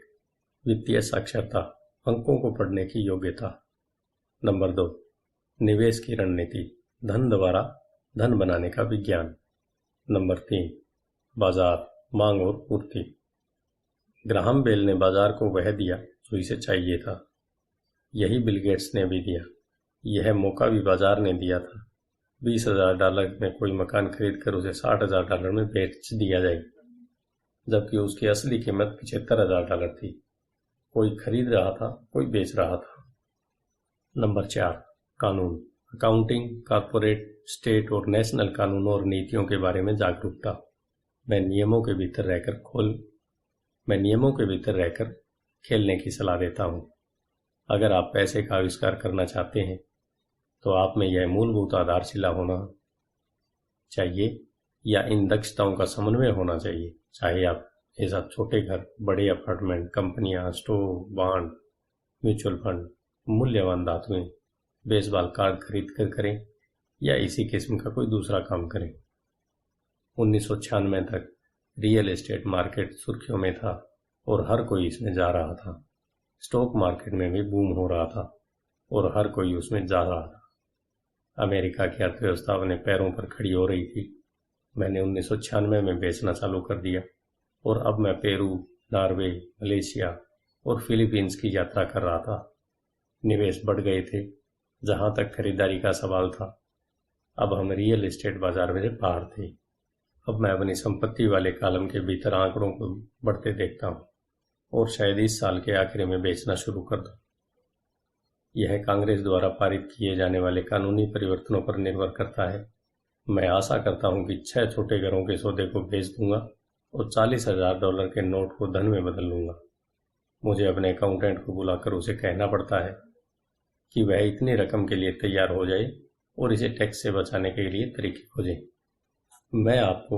वित्तीय साक्षरता, अंकों को पढ़ने की योग्यता। नंबर 2, निवेश की रणनीति, धन द्वारा धन बनाने का विज्ञान। नंबर 3, बाजार, मांग और पूर्ति। ग्राहम बेल ने बाजार को वह दिया जो इसे चाहिए था। यही बिल गेट्स ने भी दिया। यह मौका भी बाजार ने दिया था। $20,000 में कोई मकान खरीदकर उसे $60,000 में बेच दिया जाए, जबकि उसकी असली कीमत $75,000 थी। कोई खरीद रहा था, कोई बेच रहा था। नंबर 4, कानून, अकाउंटिंग, कॉर्पोरेट, स्टेट और नेशनल कानूनों और नीतियों के बारे में जागरूकता। मैं नियमों के भीतर रहकर खेलने की सलाह देता हूँ। अगर आप पैसे का आविष्कार करना चाहते हैं तो आप में यह मूलभूत आधारशिला होना चाहिए, या इन दक्षताओं का समन्वय होना चाहिए। चाहे आप ऐसा छोटे घर, बड़े अपार्टमेंट, कंपनियां, स्टोव, बॉन्ड, म्यूचुअल फंड, मूल्यवान धातुएं, बेसबॉल कार्ड खरीद कर करें या इसी किस्म का कोई दूसरा काम करें। 1996 तक रियल एस्टेट मार्केट सुर्खियों में था और हर कोई इसमें जा रहा था। स्टॉक मार्केट में भी बूम हो रहा था और हर कोई उसमें जा रहा था। अमेरिका की अर्थव्यवस्था अपने पैरों पर खड़ी हो रही थी। मैंने 1996 में बेचना चालू कर दिया और अब मैं पेरू, नॉर्वे, मलेशिया और फिलीपींस की यात्रा कर रहा था। निवेश बढ़ गए थे जहां तक खरीदारी का सवाल था। अब हम रियल एस्टेट बाजार में बाहर थे। अब मैं अपनी संपत्ति वाले कॉलम के भीतर आंकड़ों को बढ़ते देखता हूँ और शायद इस साल के आखिर में बेचना शुरू कर दूं। यह कांग्रेस द्वारा पारित किए जाने वाले कानूनी परिवर्तनों पर निर्भर करता है। मैं आशा करता हूं कि 6 छोटे घरों के सौदे को बेच दूंगा और $40,000 के नोट को धन में बदल लूंगा। मुझे अपने अकाउंटेंट को बुलाकर उसे कहना पड़ता है कि वह इतनी रकम के लिए तैयार हो जाए और इसे टैक्स से बचाने के लिए तरीके खोजे। मैं आपको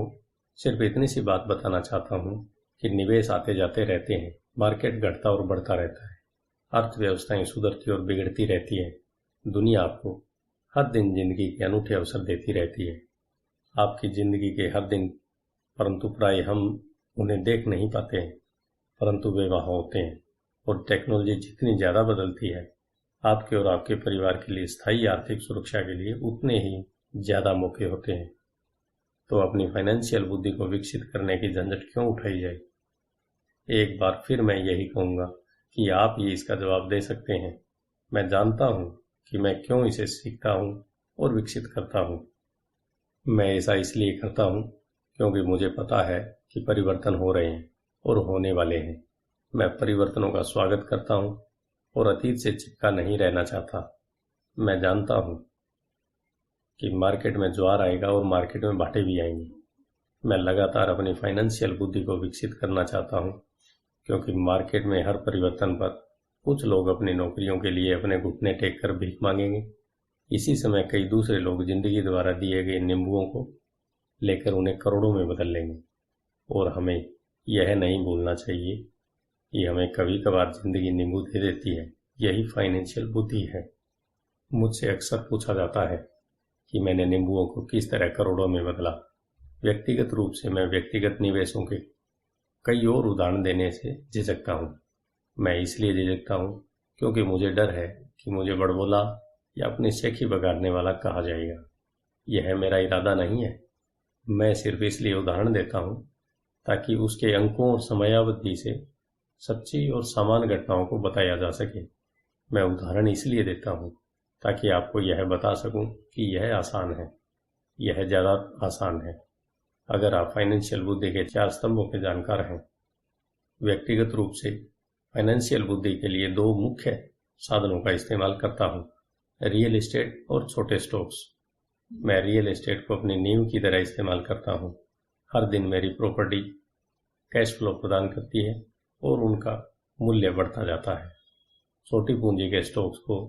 सिर्फ इतनी सी बात बताना चाहता हूं कि निवेश आते जाते रहते हैं, मार्केट घटता और बढ़ता रहता है, अर्थव्यवस्थाएं सुधरती और बिगड़ती रहती है, दुनिया आपको हर दिन जिंदगी के अनूठे अवसर देती रहती है। आपकी जिंदगी के हर दिन, परंतु प्राय हम उन्हें देख नहीं पाते हैं, परंतु वे वहाँ होते हैं। और टेक्नोलॉजी जितनी ज़्यादा बदलती है, आपके और आपके परिवार के लिए स्थायी आर्थिक सुरक्षा के लिए उतने ही ज़्यादा मौके होते हैं। तो अपनी फाइनेंशियल बुद्धि को विकसित करने की झंझट क्यों उठाई जाए? एक बार फिर मैं यही कहूँगा कि आप ही इसका जवाब दे सकते हैं। मैं जानता हूँ कि मैं क्यों इसे सीखता हूँ और विकसित करता हूँ। मैं ऐसा इसलिए करता हूँ क्योंकि मुझे पता है कि परिवर्तन हो रहे हैं और होने वाले हैं। मैं परिवर्तनों का स्वागत करता हूँ और अतीत से चिपका नहीं रहना चाहता। मैं जानता हूँ कि मार्केट में ज्वार आएगा और मार्केट में बाटे भी आएंगी। मैं लगातार अपनी फाइनेंशियल बुद्धि को विकसित करना चाहता हूँ क्योंकि मार्केट में हर परिवर्तन पर कुछ लोग अपनी नौकरियों के लिए अपने घुटने टेक कर भीख मांगेंगे। इसी समय कई दूसरे लोग जिंदगी द्वारा दिए गए नींबुओं को लेकर उन्हें करोड़ों में बदल लेंगे। और हमें यह नहीं भूलना चाहिए कि हमें कभी कभार जिंदगी नींबू दे देती है। यही फाइनेंशियल बुद्धि है। मुझसे अक्सर पूछा जाता है कि मैंने नींबुओं को किस तरह करोड़ों में बदला। व्यक्तिगत रूप से मैं व्यक्तिगत निवेशों के कई और उदाहरण देने से झिझकता हूँ। मैं इसलिए झिझकता हूँ क्योंकि मुझे डर है कि मुझे बड़बोला या अपनी शेखी बगाड़ने वाला कहा जाएगा। यह मेरा इरादा नहीं है। मैं सिर्फ इसलिए उदाहरण देता हूँ ताकि उसके अंकों और समयावधि से सच्ची और समान घटनाओं को बताया जा सके। मैं उदाहरण इसलिए देता हूँ ताकि आपको यह बता सकूं कि यह आसान है, यह ज़्यादा आसान है अगर आप फाइनेंशियल बुद्धि के 4 स्तंभों के जानकार हैं। व्यक्तिगत रूप से फाइनेंशियल बुद्धि के लिए 2 मुख्य साधनों का इस्तेमाल करता हूँ, रियल एस्टेट और छोटे स्टॉक्स। मैं रियल एस्टेट को अपनी नींव की तरह इस्तेमाल करता हूँ। हर दिन मेरी प्रॉपर्टी कैश फ्लो प्रदान करती है और उनका मूल्य बढ़ता जाता है। छोटी पूंजी के स्टॉक्स को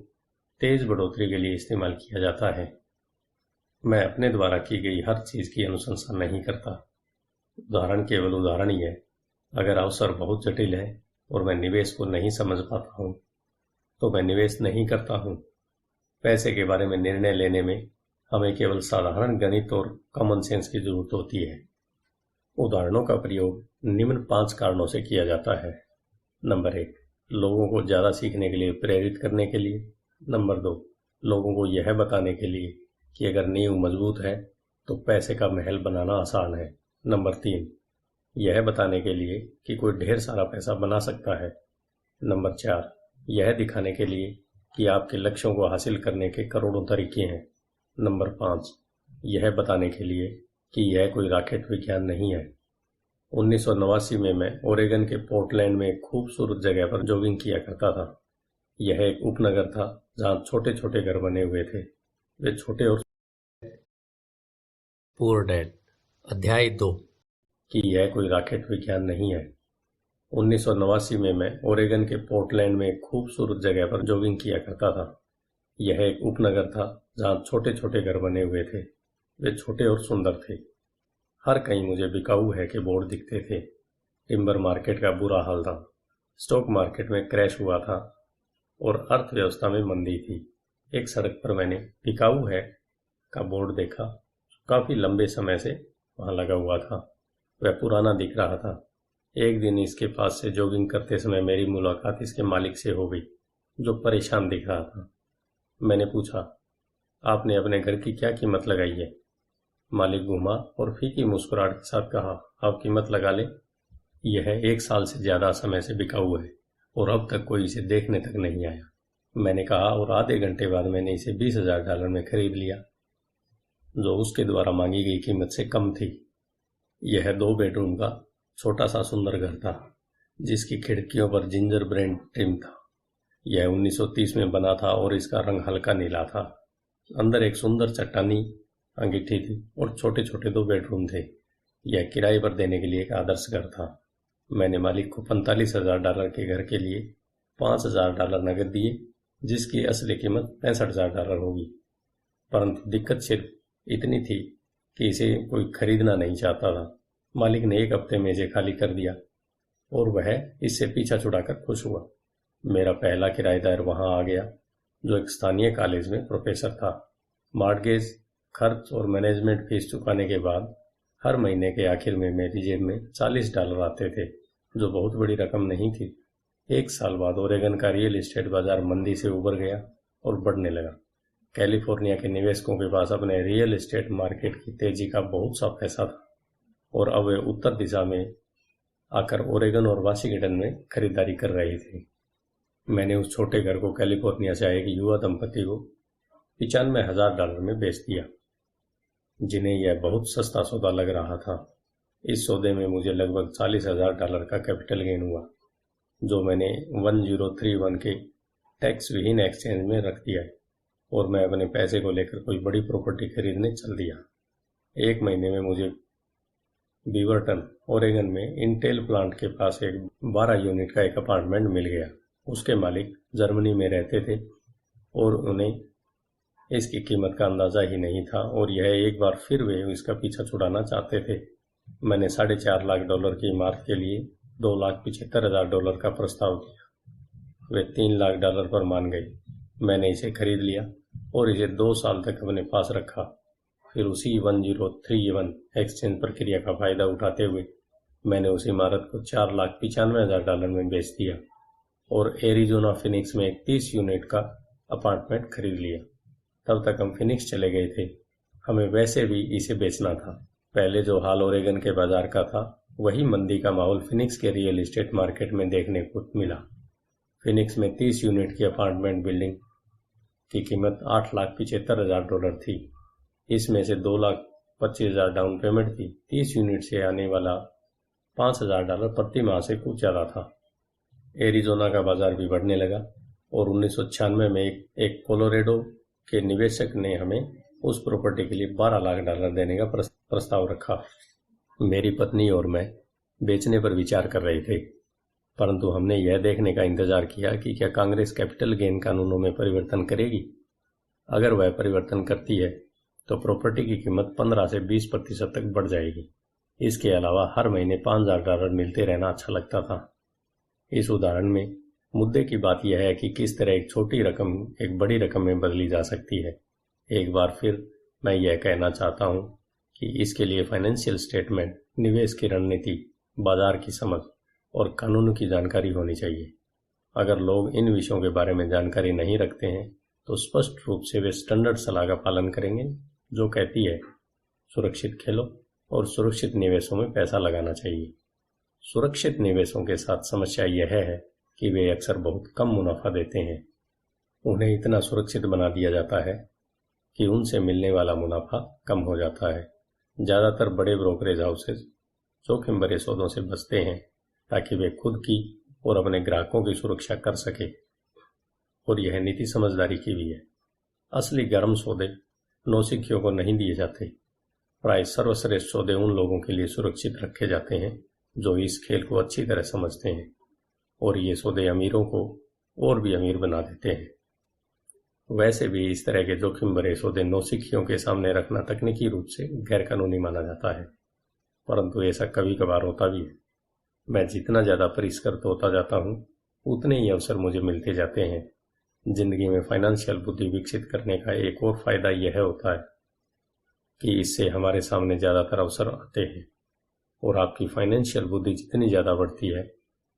तेज बढ़ोतरी के लिए इस्तेमाल किया जाता है। मैं अपने द्वारा की गई हर चीज़ की अनुशंसा नहीं करता। उदाहरण केवल उदाहरण ही है। अगर अवसर बहुत जटिल है और मैं निवेश को नहीं समझ पाता हूँ तो मैं निवेश नहीं करता हूँ। पैसे के बारे में निर्णय लेने में हमें केवल साधारण गणित और कॉमन सेंस की जरूरत होती है। उदाहरणों का प्रयोग निम्न 5 कारणों से किया जाता है। नंबर 1, लोगों को ज़्यादा सीखने के लिए प्रेरित करने के लिए। नंबर 2, लोगों को यह बताने के लिए कि अगर नींव मजबूत है तो पैसे का महल बनाना आसान है। नंबर 3, यह बताने के लिए कि कोई ढेर सारा पैसा बना सकता है। नंबर 4, यह दिखाने के लिए कि आपके लक्ष्यों को हासिल करने के करोड़ों तरीके हैं। नंबर 5, यह बताने के लिए कि यह कोई रॉकेट विज्ञान नहीं है। 1989 में मैं ओरेगन के पोर्टलैंड में एक खूबसूरत जगह पर जॉगिंग किया करता था। यह एक उपनगर था जहाँ छोटे छोटे घर बने हुए थे। वे छोटे और पुअर डैड अध्याय 2 कि यह कोई रॉकेट विज्ञान नहीं है। 1989 में मैं ओरेगन के पोर्टलैंड में एक खूबसूरत जगह पर जॉगिंग किया करता था। यह एक उपनगर था जहाँ छोटे छोटे घर बने हुए थे। वे छोटे और सुंदर थे। हर कहीं मुझे बिकाऊ है के बोर्ड दिखते थे। टिम्बर मार्केट का बुरा हाल था। स्टॉक मार्केट में क्रैश हुआ था और अर्थव्यवस्था में मंदी थी। एक सड़क पर मैंने बिकाऊ है का बोर्ड देखा जो काफी लंबे समय से वहां लगा हुआ था। वह पुराना दिख रहा था। एक दिन इसके पास से जॉगिंग करते समय मेरी मुलाकात इसके मालिक से हो गई जो परेशान दिख रहा था। मैंने पूछा, आपने अपने घर की क्या कीमत लगाई है? मालिक घूमा और फीकी मुस्कुराहट के साथ कहा, आप कीमत लगा ले। यह 1 साल से ज्यादा समय से बिकाऊ है और अब तक कोई इसे देखने तक नहीं आया। मैंने कहा और आधे घंटे बाद मैंने इसे $20,000 में खरीद लिया जो उसके द्वारा मांगी गई कीमत से कम थी। यह 2 बेडरूम का छोटा सा सुंदर घर था, जिसकी खिड़कियों पर जिंजर ब्रेड ट्रिम था। यह 1930 में बना था और इसका रंग हल्का नीला था। अंदर एक सुंदर चट्टानी अंगीठी थी और छोटे छोटे 2 बेडरूम थे। यह किराए पर देने के लिए एक आदर्श घर था। मैंने मालिक को $45,000 के घर के लिए $5,000 नकद दिए, जिसकी असली कीमत $65,000 होगी। परंतु दिक्कत सिर्फ इतनी थी कि इसे कोई खरीदना नहीं चाहता था। मालिक ने 1 हफ्ते में इसे खाली कर दिया और वह इससे पीछा छुड़ाकर खुश हुआ। मेरा पहला किराएदार वहां आ गया, जो एक स्थानीय कॉलेज में प्रोफेसर था। मॉर्गेज, खर्च और मैनेजमेंट फीस चुकाने के बाद हर महीने के आखिर में मेरी जेब में $40 आते थे, जो बहुत बड़ी रकम नहीं थी। 1 साल बाद ओरेगन का रियल एस्टेट बाजार मंदी से उबर गया और बढ़ने लगा। कैलिफोर्निया के निवेशकों के पास अपने रियल एस्टेट मार्केट की तेजी का बहुत सा पैसा था और अब वे उत्तर दिशा में आकर ओरेगन और वाशिंगटन में खरीदारी कर रहे थे। मैंने उस छोटे घर को कैलिफोर्निया से आए एक युवा दंपति को $95,000 में बेच दिया, जिन्हें यह बहुत सस्ता सौदा लग रहा था। इस सौदे में मुझे लगभग $40,000 का कैपिटल गेन हुआ, जो मैंने 1031 के टैक्स विहीन एक्सचेंज में रख दिया और मैं अपने पैसे को लेकर कोई बड़ी प्रॉपर्टी खरीदने चल दिया। 1 महीने में मुझे बीवरटन, ओरेगन में इंटेल प्लांट के पास एक 12 यूनिट का एक अपार्टमेंट मिल गया। उसके मालिक जर्मनी में रहते थे और उन्हें इसकी कीमत का अंदाजा ही नहीं था और यह एक बार फिर वे इसका पीछा छुड़ाना चाहते थे। मैंने $4.5 लाख की इमारत के लिए $2,75,000 का प्रस्ताव किया। वे $3 लाख पर मान गए। मैंने इसे खरीद लिया और इसे 2 साल तक अपने पास रखा। फिर उसी 1031 एक्सचेंज प्रक्रिया का फायदा उठाते हुए मैंने उस इमारत को $4,95,000 में बेच दिया और एरिजोना फिनिक्स में एक 30 यूनिट का अपार्टमेंट खरीद लिया। तब तक हम फिनिक्स चले गए थे। हमें वैसे भी इसे बेचना था। पहले जो हाल ओरेगन के बाजार का था, वही मंदी का माहौल फिनिक्स के रियल एस्टेट मार्केट में देखने को मिला। फिनिक्स में 30 यूनिट की अपार्टमेंट बिल्डिंग की कीमत $8,75,000 थी। इसमें से $2,25,000 डाउन पेमेंट थी। 30 यूनिट से आने वाला $5,000 प्रति माह से कुछ ज़्यादा था। एरिजोना का बाजार भी बढ़ने लगा और 1996 में एक कोलोरेडो के निवेशक ने हमें उस प्रॉपर्टी के लिए $12 लाख देने का प्रस्ताव रखा। मेरी पत्नी और मैं बेचने पर विचार कर रहे थे, परंतु हमने यह देखने का इंतजार किया कि क्या कांग्रेस कैपिटल गेन कानूनों में परिवर्तन करेगी। अगर वह परिवर्तन करती है तो प्रॉपर्टी की कीमत 15 से 20% तक बढ़ जाएगी। इसके अलावा हर महीने $5,000 मिलते रहना अच्छा लगता था। इस उदाहरण में मुद्दे की बात यह है कि किस तरह एक छोटी रकम एक बड़ी रकम में बदली जा सकती है। एक बार फिर मैं यह कहना चाहता हूं कि इसके लिए फाइनेंशियल स्टेटमेंट, निवेश की रणनीति, बाजार की समझ और कानून की जानकारी होनी चाहिए। अगर लोग इन विषयों के बारे में जानकारी नहीं रखते हैं तो स्पष्ट रूप से वे स्टैंडर्ड सलाह का पालन करेंगे, जो कहती है सुरक्षित खेलो और सुरक्षित निवेशों में पैसा लगाना चाहिए। सुरक्षित निवेशों के साथ समस्या यह है कि वे अक्सर बहुत कम मुनाफा देते हैं। उन्हें इतना सुरक्षित बना दिया जाता है कि उनसे मिलने वाला मुनाफा कम हो जाता है। ज़्यादातर बड़े ब्रोकरेज हाउसेज जोखिम भरे सौदों से बचते हैं ताकि वे खुद की और अपने ग्राहकों की सुरक्षा कर सके, और यह नीति समझदारी की भी है। असली गर्म सौदे नौसिखियों को नहीं दिए जाते। प्राय सर्वश्रेष्ठ सौदे उन लोगों के लिए सुरक्षित रखे जाते हैं जो इस खेल को अच्छी तरह समझते हैं, और ये सौदे अमीरों को और भी अमीर बना देते हैं। वैसे भी इस तरह के जोखिम भरे सौदे नौसिखियों के सामने रखना तकनीकी रूप से गैरकानूनी माना जाता है, परंतु ऐसा कभी कभार होता भी है। मैं जितना ज़्यादा परिष्कृत होता जाता हूँ, उतने ही अवसर मुझे मिलते जाते हैं। जिंदगी में फाइनेंशियल बुद्धि विकसित करने का एक और फायदा यह होता है कि इससे हमारे सामने ज़्यादातर अवसर आते हैं, और आपकी फाइनेंशियल बुद्धि जितनी ज़्यादा बढ़ती है,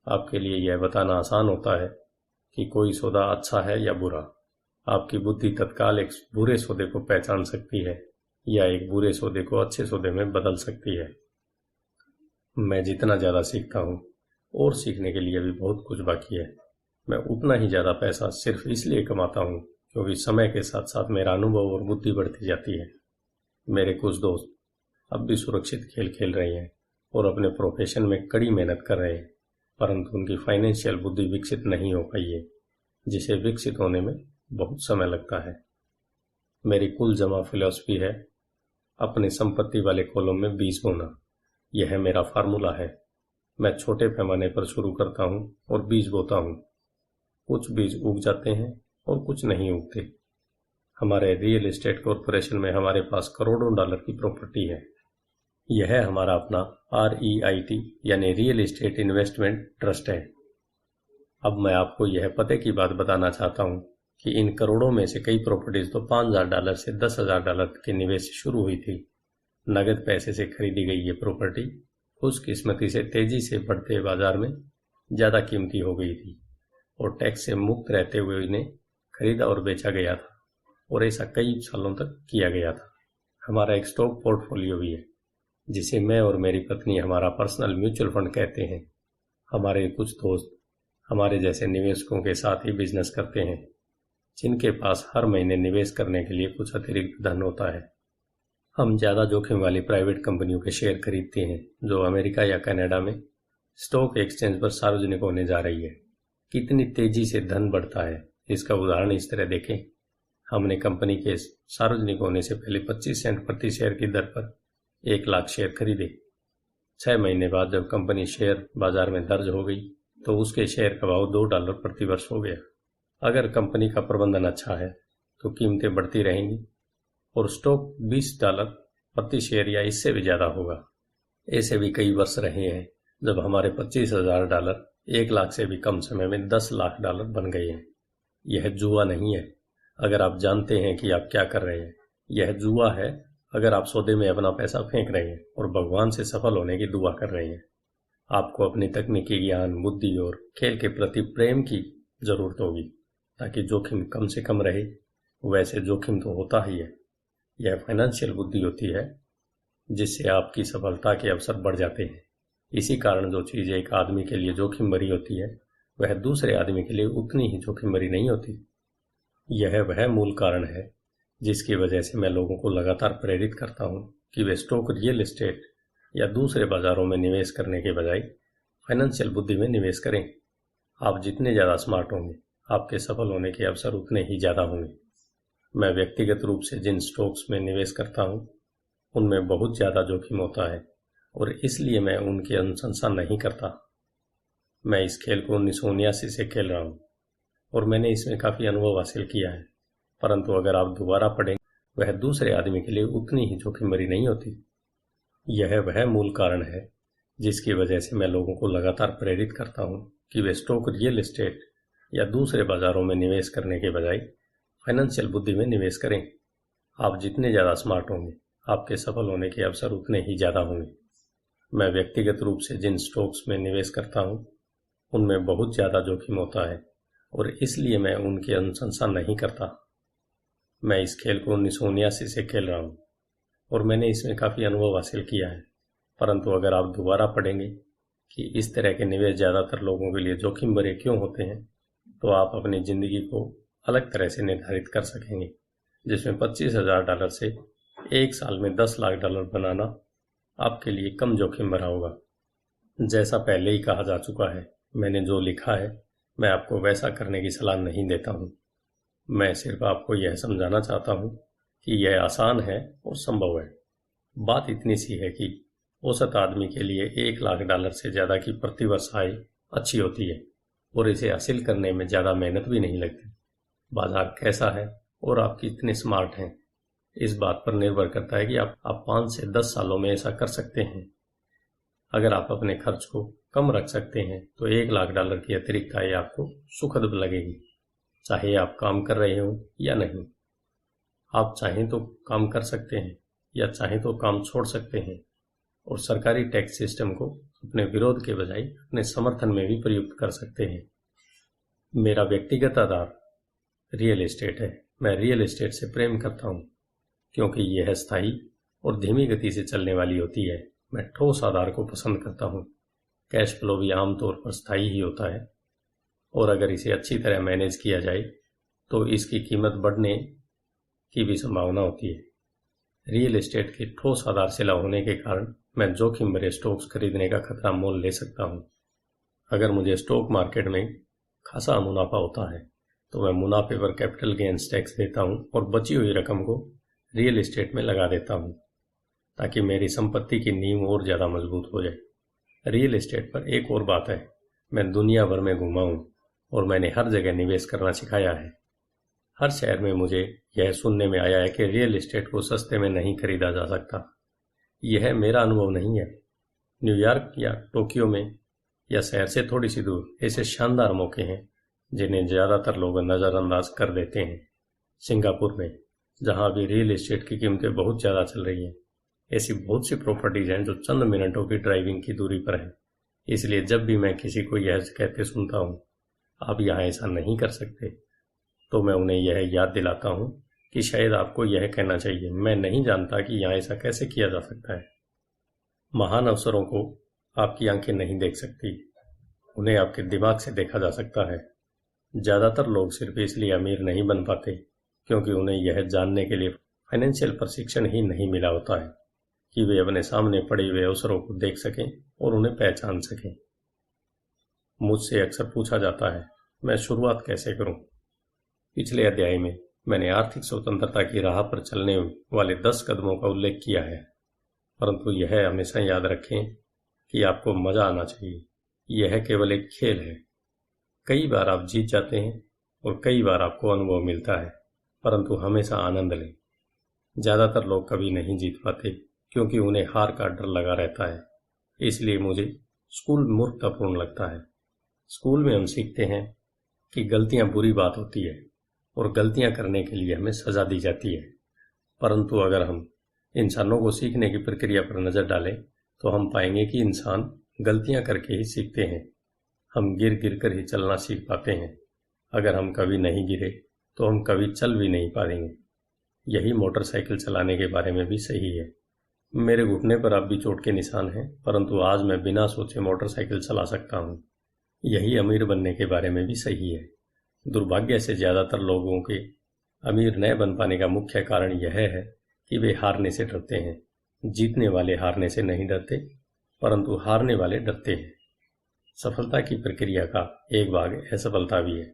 आपके लिए यह बताना आसान होता है कि कोई सौदा अच्छा है या बुरा। आपकी बुद्धि तत्काल एक बुरे सौदे को पहचान सकती है या एक बुरे सौदे को अच्छे सौदे में बदल सकती है। मैं जितना ज़्यादा सीखता हूँ, और सीखने के लिए भी बहुत कुछ बाकी है, मैं उतना ही ज़्यादा पैसा सिर्फ इसलिए कमाता हूँ क्योंकि समय के साथ साथ मेरा अनुभव और बुद्धि बढ़ती जाती है। मेरे कुछ दोस्त अब भी सुरक्षित खेल खेल रहे हैं और अपने प्रोफेशन में कड़ी मेहनत कर रहे हैं, परंतु उनकी फाइनेंशियल बुद्धि विकसित नहीं हो पाई है, जिसे विकसित होने में बहुत समय लगता है। मेरी कुल जमा फिलॉसफी है अपनी संपत्ति वाले कॉलम में बीज बोना। यह मेरा फार्मूला है। मैं छोटे पैमाने पर शुरू करता हूँ और बीज बोता हूँ। कुछ बीज उग जाते हैं और कुछ नहीं उगते। हमारे रियल एस्टेट कॉरपोरेशन में हमारे पास करोड़ों डॉलर की प्रॉपर्टी है। यह हमारा अपना REIT यानी रियल एस्टेट इन्वेस्टमेंट ट्रस्ट है। अब मैं आपको यह पते की बात बताना चाहता हूँ कि इन करोड़ों में से कई प्रॉपर्टीज तो $5,000 से $10,000 के निवेश से शुरू हुई थी। नगद पैसे से खरीदी गई ये प्रॉपर्टी खुशकिस्मती से तेजी से बढ़ते बाजार में ज़्यादा कीमती हो गई थी और टैक्स से मुक्त रहते हुए इन्हें खरीदा और बेचा गया था, और ऐसा कई सालों तक किया गया था। हमारा एक स्टॉक पोर्टफोलियो भी है, जिसे मैं और मेरी पत्नी हमारा पर्सनल म्यूचुअल फंड कहते हैं। हमारे कुछ दोस्त हमारे जैसे निवेशकों के साथ ही बिजनेस करते हैं, जिनके पास हर महीने निवेश करने के लिए कुछ अतिरिक्त धन होता है। हम ज़्यादा जोखिम वाली प्राइवेट कंपनियों के शेयर खरीदते हैं जो अमेरिका या कनाडा में स्टॉक एक्सचेंज पर सार्वजनिक होने जा रही है। कितनी तेजी से धन बढ़ता है, इसका उदाहरण इस तरह देखें। हमने कंपनी के सार्वजनिक होने से पहले 25 सेंट प्रति शेयर की दर पर 1 लाख शेयर खरीदे। 6 महीने बाद जब कंपनी शेयर बाजार में दर्ज हो गई तो उसके शेयर का भाव $2 प्रति वर्ष हो गया। अगर कंपनी का प्रबंधन अच्छा है तो कीमतें बढ़ती रहेंगी और स्टॉक $20 प्रति शेयर या इससे भी ज़्यादा होगा। ऐसे भी कई वर्ष रहे हैं जब हमारे $25,000 1 लाख से भी कम समय में $10 लाख बन गए हैं। यह जुआ नहीं है अगर आप जानते हैं कि आप क्या कर रहे हैं। यह जुआ है अगर आप सौदे में अपना पैसा फेंक रहे हैं और भगवान से सफल होने की दुआ कर रहे हैं। आपको अपनी तकनीकी ज्ञान, बुद्धि और खेल के प्रति प्रेम की जरूरत होगी ताकि जोखिम कम से कम रहे। वैसे जोखिम तो होता ही है। यह फाइनेंशियल बुद्धि होती है जिससे आपकी सफलता के अवसर बढ़ जाते हैं। इसी कारण जो चीज़ एक आदमी के लिए जोखिम भरी होती है वह दूसरे आदमी के लिए उतनी ही जोखिम भरी नहीं होती। यह वह मूल कारण है जिसकी वजह से मैं लोगों को लगातार प्रेरित करता हूँ कि वे स्टॉक, रियल एस्टेट या दूसरे बाजारों में निवेश करने के बजाय फाइनेंशियल बुद्धि में निवेश करें। आप जितने ज़्यादा स्मार्ट होंगे आपके सफल होने के अवसर उतने ही ज़्यादा होंगे। मैं व्यक्तिगत रूप से जिन स्टॉक्स में निवेश करता हूँ उनमें बहुत ज़्यादा जोखिम होता है और इसलिए मैं उनकी अनुशंसा नहीं करता। मैं इस खेल को 1979 से खेल रहा हूँ और मैंने इसमें काफ़ी अनुभव हासिल किया है, परंतु अगर आप दोबारा पढ़ें वह दूसरे आदमी के लिए उतनी ही जोखिम भरी नहीं होती। यह वह मूल कारण है जिसकी वजह से मैं लोगों को लगातार प्रेरित करता हूँ कि वे स्टॉक, रियल एस्टेट या दूसरे बाजारों में निवेश करने के बजाय फाइनेंशियल बुद्धि में निवेश करें। आप जितने ज़्यादा स्मार्ट होंगे आपके सफल होने के अवसर उतने ही ज़्यादा होंगे। मैं व्यक्तिगत रूप से जिन स्टॉक्स में निवेश करता हूँ उनमें बहुत ज़्यादा जोखिम होता है और इसलिए मैं उनकी अनुशंसा नहीं करता। मैं इस खेल को 1979 से खेल रहा हूँ और मैंने इसमें काफ़ी अनुभव हासिल किया है, परंतु अगर आप दोबारा पढ़ेंगे कि इस तरह के निवेश ज़्यादातर लोगों के लिए जोखिम भरे क्यों होते हैं तो आप अपनी ज़िंदगी को अलग तरह से निर्धारित कर सकेंगे, जिसमें $25,000 से 1 साल में $10 लाख बनाना आपके लिए कम जोखिम भरा होगा। जैसा पहले ही कहा जा चुका है, मैंने जो लिखा है मैं आपको वैसा करने की सलाह नहीं देता हूँ। मैं सिर्फ आपको यह समझाना चाहता हूँ कि यह आसान है और संभव है। बात इतनी सी है कि औसत आदमी के लिए $1 लाख से ज़्यादा की प्रतिवर्ष आय अच्छी होती है और इसे हासिल करने में ज़्यादा मेहनत भी नहीं लगती। बाजार कैसा है और आप कितने स्मार्ट हैं इस बात पर निर्भर करता है कि आप 5 से 10 सालों में ऐसा कर सकते हैं। अगर आप अपने खर्च को कम रख सकते हैं तो $1 लाख की अतिरिक्त आय आपको सुखद लगेगी, चाहे आप काम कर रहे हो या नहीं। आप चाहें तो काम कर सकते हैं या चाहें तो काम छोड़ सकते हैं और सरकारी टैक्स सिस्टम को अपने विरोध के बजाय अपने समर्थन में भी प्रयुक्त कर सकते हैं। मेरा व्यक्तिगत आधार रियल एस्टेट है। मैं रियल एस्टेट से प्रेम करता हूँ क्योंकि यह स्थायी और धीमी गति से चलने वाली होती है। मैं ठोस आधार को पसंद करता हूँ। कैश फ्लो भी आमतौर पर स्थायी ही होता है और अगर इसे अच्छी तरह मैनेज किया जाए तो इसकी कीमत बढ़ने की भी संभावना होती है। रियल एस्टेट की ठोस आधारशिला होने के कारण मैं जोखिम भरे स्टॉक्स खरीदने का खतरा मोल ले सकता हूँ। अगर मुझे स्टॉक मार्केट में खासा मुनाफा होता है तो मैं मुनाफे पर कैपिटल गेन्स टैक्स देता हूँ और बची हुई रकम को रियल एस्टेट में लगा देता हूँ ताकि मेरी संपत्ति की नींव और ज़्यादा मजबूत हो जाए। रियल एस्टेट पर एक और बात है, मैं दुनिया भर में घूमा हूँ और मैंने हर जगह निवेश करना सिखाया है। हर शहर में मुझे यह सुनने में आया है कि रियल एस्टेट को सस्ते में नहीं खरीदा जा सकता। यह मेरा अनुभव नहीं है। न्यूयॉर्क या टोक्यो में या शहर से थोड़ी सी दूर ऐसे शानदार मौके हैं जिन्हें ज़्यादातर लोग नज़रअंदाज कर देते हैं। सिंगापुर में, जहां भी रियल एस्टेट की कीमतें बहुत ज़्यादा चल रही हैं, ऐसी बहुत सी प्रॉपर्टीज हैं जो चंद मिनटों की ड्राइविंग की दूरी पर हैं। इसलिए जब भी मैं किसी को यह कहते सुनता हूँ आप यहाँ ऐसा नहीं कर सकते, तो मैं उन्हें यह याद दिलाता हूँ कि शायद आपको यह कहना चाहिए, मैं नहीं जानता कि यहाँ ऐसा कैसे किया जा सकता है। महान अवसरों को आपकी आंखें नहीं देख सकती, उन्हें आपके दिमाग से देखा जा सकता है। ज़्यादातर लोग सिर्फ इसलिए अमीर नहीं बन पाते क्योंकि उन्हें यह जानने के लिए फाइनेंशियल प्रशिक्षण ही नहीं मिला होता है कि वे अपने सामने पड़े हुए अवसरों को देख सकें और उन्हें पहचान सकें। मुझसे अक्सर पूछा जाता है, मैं शुरुआत कैसे करूं? पिछले अध्याय में मैंने आर्थिक स्वतंत्रता की राह पर चलने वाले 10 कदमों का उल्लेख किया है, परंतु यह हमेशा याद रखें कि आपको मजा आना चाहिए। यह केवल एक खेल है। कई बार आप जीत जाते हैं और कई बार आपको अनुभव मिलता है, परंतु हमेशा आनंद लें। ज़्यादातर लोग कभी नहीं जीत पाते क्योंकि उन्हें हार का डर लगा रहता है। इसलिए मुझे स्कूल मूर्खतापूर्ण लगता है। स्कूल में हम सीखते हैं कि गलतियां बुरी बात होती है और गलतियां करने के लिए हमें सजा दी जाती है, परंतु अगर हम इंसानों को सीखने की प्रक्रिया पर नज़र डालें तो हम पाएंगे कि इंसान गलतियां करके ही सीखते हैं। हम गिर गिर कर ही चलना सीख पाते हैं। अगर हम कभी नहीं गिरे तो हम कभी चल भी नहीं पाएंगे। यही मोटरसाइकिल चलाने के बारे में भी सही है। मेरे घुटने पर अब भी चोट के निशान हैं, परंतु आज मैं बिना सोचे मोटरसाइकिल चला सकता हूँ। यही अमीर बनने के बारे में भी सही है। दुर्भाग्य से ज़्यादातर लोगों के अमीर न बन पाने का मुख्य कारण यह है कि वे हारने से डरते हैं। जीतने वाले हारने से नहीं डरते, परंतु हारने वाले डरते हैं। सफलता की प्रक्रिया का एक भाग असफलता भी है।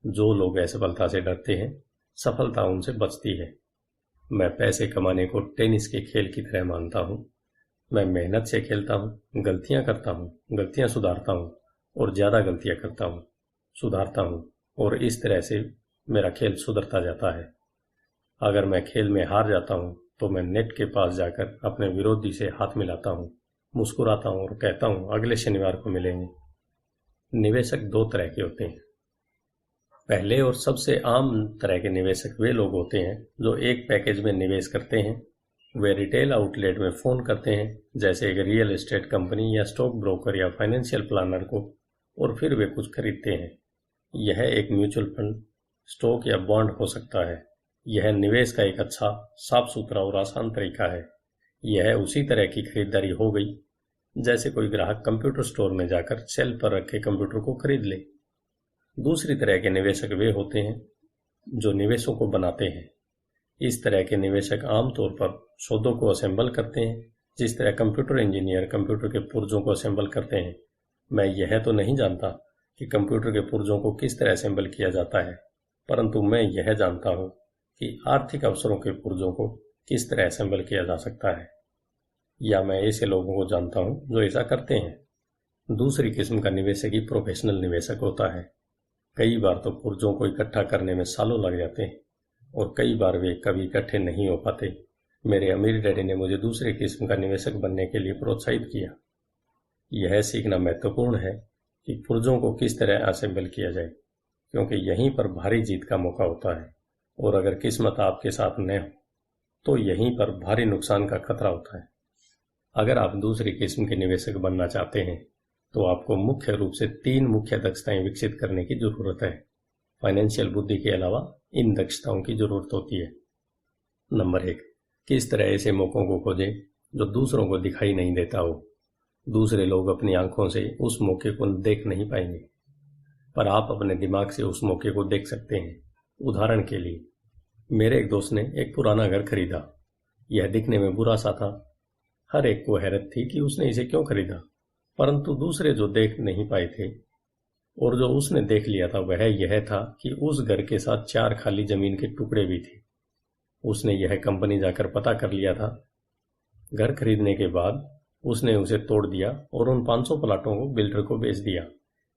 जो लोग असफलता से डरते हैं, सफलता उनसे बचती है। मैं पैसे कमाने को टेनिस के खेल की तरह मानता हूँ। मैं मेहनत से खेलता हूँ, गलतियाँ करता हूँ, गलतियाँ सुधारता हूँ और ज़्यादा गलतियाँ करता हूँ, सुधारता हूँ, और इस तरह से मेरा खेल सुधरता जाता है। अगर मैं खेल में हार जाता हूँ तो मैं नेट के पास जाकर अपने विरोधी से हाथ मिलाता हूँ, मुस्कुराता हूँ और कहता हूँ अगले शनिवार को मिलेंगे। निवेशक 2 तरह के होते हैं। पहले और सबसे आम तरह के निवेशक वे लोग होते हैं जो एक पैकेज में निवेश करते हैं। वे रिटेल आउटलेट में फ़ोन करते हैं, जैसे एक रियल एस्टेट कंपनी या स्टॉक ब्रोकर या फाइनेंशियल प्लानर को, और फिर वे कुछ खरीदते हैं। यह एक म्यूचुअल फंड, स्टॉक या बॉन्ड हो सकता है। यह निवेश का एक अच्छा, साफ सुथरा और आसान तरीका है। यह उसी तरह की खरीदारी हो गई जैसे कोई ग्राहक कंप्यूटर स्टोर में जाकर शेल्फ पर रखे कंप्यूटर को खरीद ले। दूसरी तरह के निवेशक वे होते हैं जो निवेशों को बनाते हैं। इस तरह के निवेशक आमतौर पर सौदों को असेंबल करते हैं, जिस तरह कंप्यूटर इंजीनियर कंप्यूटर के पुर्जों को असेंबल करते हैं। मैं यह तो नहीं जानता कि कंप्यूटर के पुर्जों को किस तरह असेंबल किया जाता है, परंतु मैं यह जानता हूँ कि आर्थिक अवसरों के पुर्जों को किस तरह असेंबल किया जा सकता है, या मैं ऐसे लोगों को जानता हूँ जो ऐसा करते हैं। दूसरी किस्म का निवेशक ही प्रोफेशनल निवेशक होता है। कई बार तो पुर्जों को इकट्ठा करने में सालों लग जाते हैं और कई बार वे कभी इकट्ठे नहीं हो पाते। मेरे अमीर डैडी ने मुझे दूसरे किस्म का निवेशक बनने के लिए प्रोत्साहित किया। यह सीखना महत्वपूर्ण है कि पुर्जों को किस तरह असेंबल किया जाए, क्योंकि यहीं पर भारी जीत का मौका होता है, और अगर किस्मत आपके साथ न हो तो यहीं पर भारी नुकसान का खतरा होता है। अगर आप दूसरी किस्म के निवेशक बनना चाहते हैं तो आपको मुख्य रूप से 3 मुख्य दक्षताएं विकसित करने की जरूरत है। फाइनेंशियल बुद्धि के अलावा इन दक्षताओं की जरूरत होती है। नंबर 1, किस तरह ऐसे मौकों को खोजें जो दूसरों को दिखाई नहीं देता हो। दूसरे लोग अपनी आंखों से उस मौके को देख नहीं पाएंगे, पर आप अपने दिमाग से उस मौके को देख सकते हैं। उदाहरण के लिए, मेरे एक दोस्त ने एक पुराना घर खरीदा। यह दिखने में बुरा सा था। हर एक को हैरत थी कि उसने इसे क्यों खरीदा, परंतु दूसरे जो देख नहीं पाए थे और जो उसने देख लिया था वह यह था कि उस घर के साथ 4 खाली जमीन के टुकड़े भी थे। उसने यह कंपनी जाकर पता कर लिया था। घर खरीदने के बाद उसने उसे तोड़ दिया और उन 500 प्लाटों को बिल्डर को बेच दिया।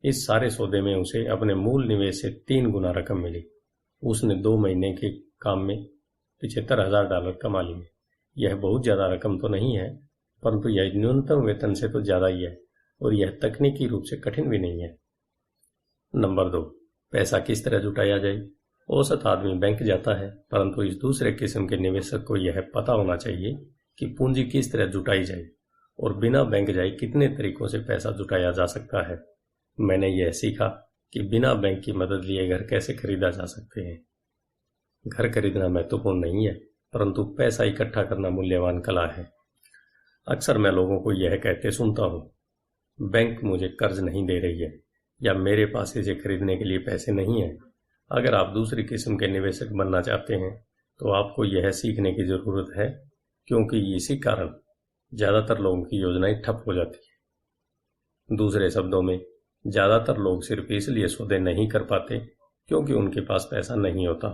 इस सारे सौदे में उसे अपने मूल निवेश से 3 गुना रकम मिली। उसने 2 महीने के काम में $75,000 कमा लिए। यह बहुत ज़्यादा रकम तो नहीं है, परंतु यह न्यूनतम वेतन से तो ज़्यादा ही है और यह तकनीकी रूप से कठिन भी नहीं है। नंबर 2, पैसा किस तरह जुटाया जाए। औसत आदमी बैंक जाता है, परंतु इस दूसरे किस्म के निवेशक को यह पता होना चाहिए कि पूंजी किस तरह जुटाई जाए और बिना बैंक जाए कितने तरीकों से पैसा जुटाया जा सकता है। मैंने यह सीखा कि बिना बैंक की मदद लिए घर कैसे खरीदा जा सकते हैं। घर खरीदना महत्वपूर्ण नहीं है, परंतु पैसा इकट्ठा करना मूल्यवान कला है। अक्सर मैं लोगों को यह कहते सुनता हूँ, बैंक मुझे कर्ज नहीं दे रही है या मेरे पास इसे खरीदने के लिए पैसे नहीं है। अगर आप दूसरी किस्म के निवेशक बनना चाहते हैं तो आपको यह सीखने की ज़रूरत है, क्योंकि इसी कारण ज़्यादातर लोगों की योजनाएं ठप हो जाती है। दूसरे शब्दों में, ज़्यादातर लोग सिर्फ इसलिए सौदे नहीं कर पाते क्योंकि उनके पास पैसा नहीं होता।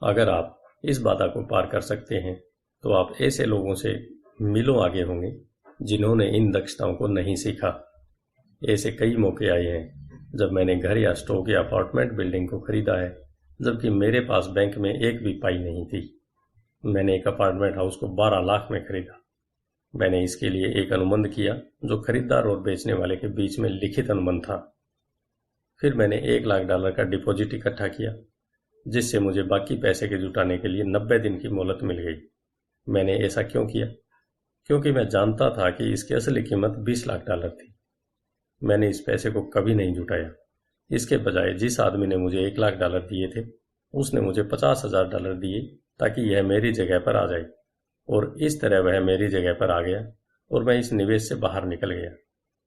अगर आप इस बाधा को पार कर सकते हैं तो आप ऐसे लोगों से मीलों आगे होंगे जिन्होंने इन दक्षताओं को नहीं सीखा। ऐसे कई मौके आए हैं जब मैंने घर या स्टॉक या अपार्टमेंट बिल्डिंग को खरीदा है, जबकि मेरे पास बैंक में एक भी पाई नहीं थी। मैंने एक अपार्टमेंट हाउस को 12 लाख में खरीदा। मैंने इसके लिए एक अनुबंध किया जो खरीदार और बेचने वाले के बीच में लिखित अनुबंध था। फिर मैंने $1 लाख का डिपॉजिट इकट्ठा किया, जिससे मुझे बाकी पैसे के जुटाने के लिए 90 दिन की मोहलत मिल गई। मैंने ऐसा क्यों किया? क्योंकि मैं जानता था कि इसकी असली कीमत $20 लाख थी। मैंने इस पैसे को कभी नहीं जुटाया। इसके बजाय जिस आदमी ने मुझे $1 लाख दिए थे, उसने मुझे $50,000 दिए ताकि यह मेरी जगह पर आ जाए, और इस तरह वह मेरी जगह पर आ गया और मैं इस निवेश से बाहर निकल गया,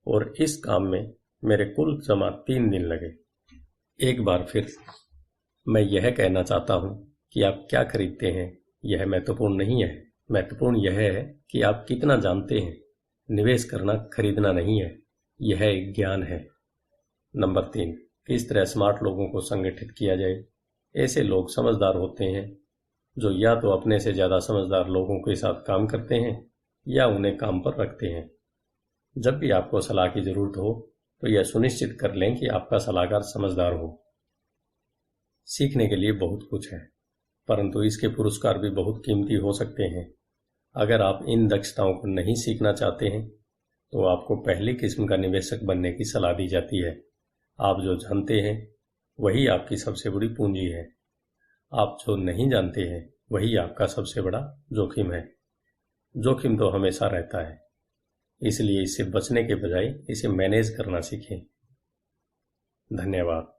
और इस काम में मेरे कुल जमा 3 दिन लगे। एक बार फिर मैं यह कहना चाहता हूं कि आप क्या खरीदते हैं यह महत्वपूर्ण नहीं है। महत्वपूर्ण यह है कि आप कितना जानते हैं। निवेश करना खरीदना नहीं है, यह एक ज्ञान है। नंबर 3, किस तरह स्मार्ट लोगों को संगठित किया जाए। ऐसे लोग समझदार होते हैं जो या तो अपने से ज़्यादा समझदार लोगों के साथ काम करते हैं या उन्हें काम पर रखते हैं। जब भी आपको सलाह की ज़रूरत हो तो यह सुनिश्चित कर लें कि आपका सलाहकार समझदार हो। सीखने के लिए बहुत कुछ है, परंतु इसके पुरस्कार भी बहुत कीमती हो सकते हैं। अगर आप इन दक्षताओं को नहीं सीखना चाहते हैं तो आपको पहली किस्म का निवेशक बनने की सलाह दी जाती है। आप जो जानते हैं वही आपकी सबसे बड़ी पूंजी है। आप जो नहीं जानते हैं वही आपका सबसे बड़ा जोखिम है। जोखिम तो हमेशा रहता है, इसलिए इससे बचने के बजाय इसे मैनेज करना सीखें। धन्यवाद।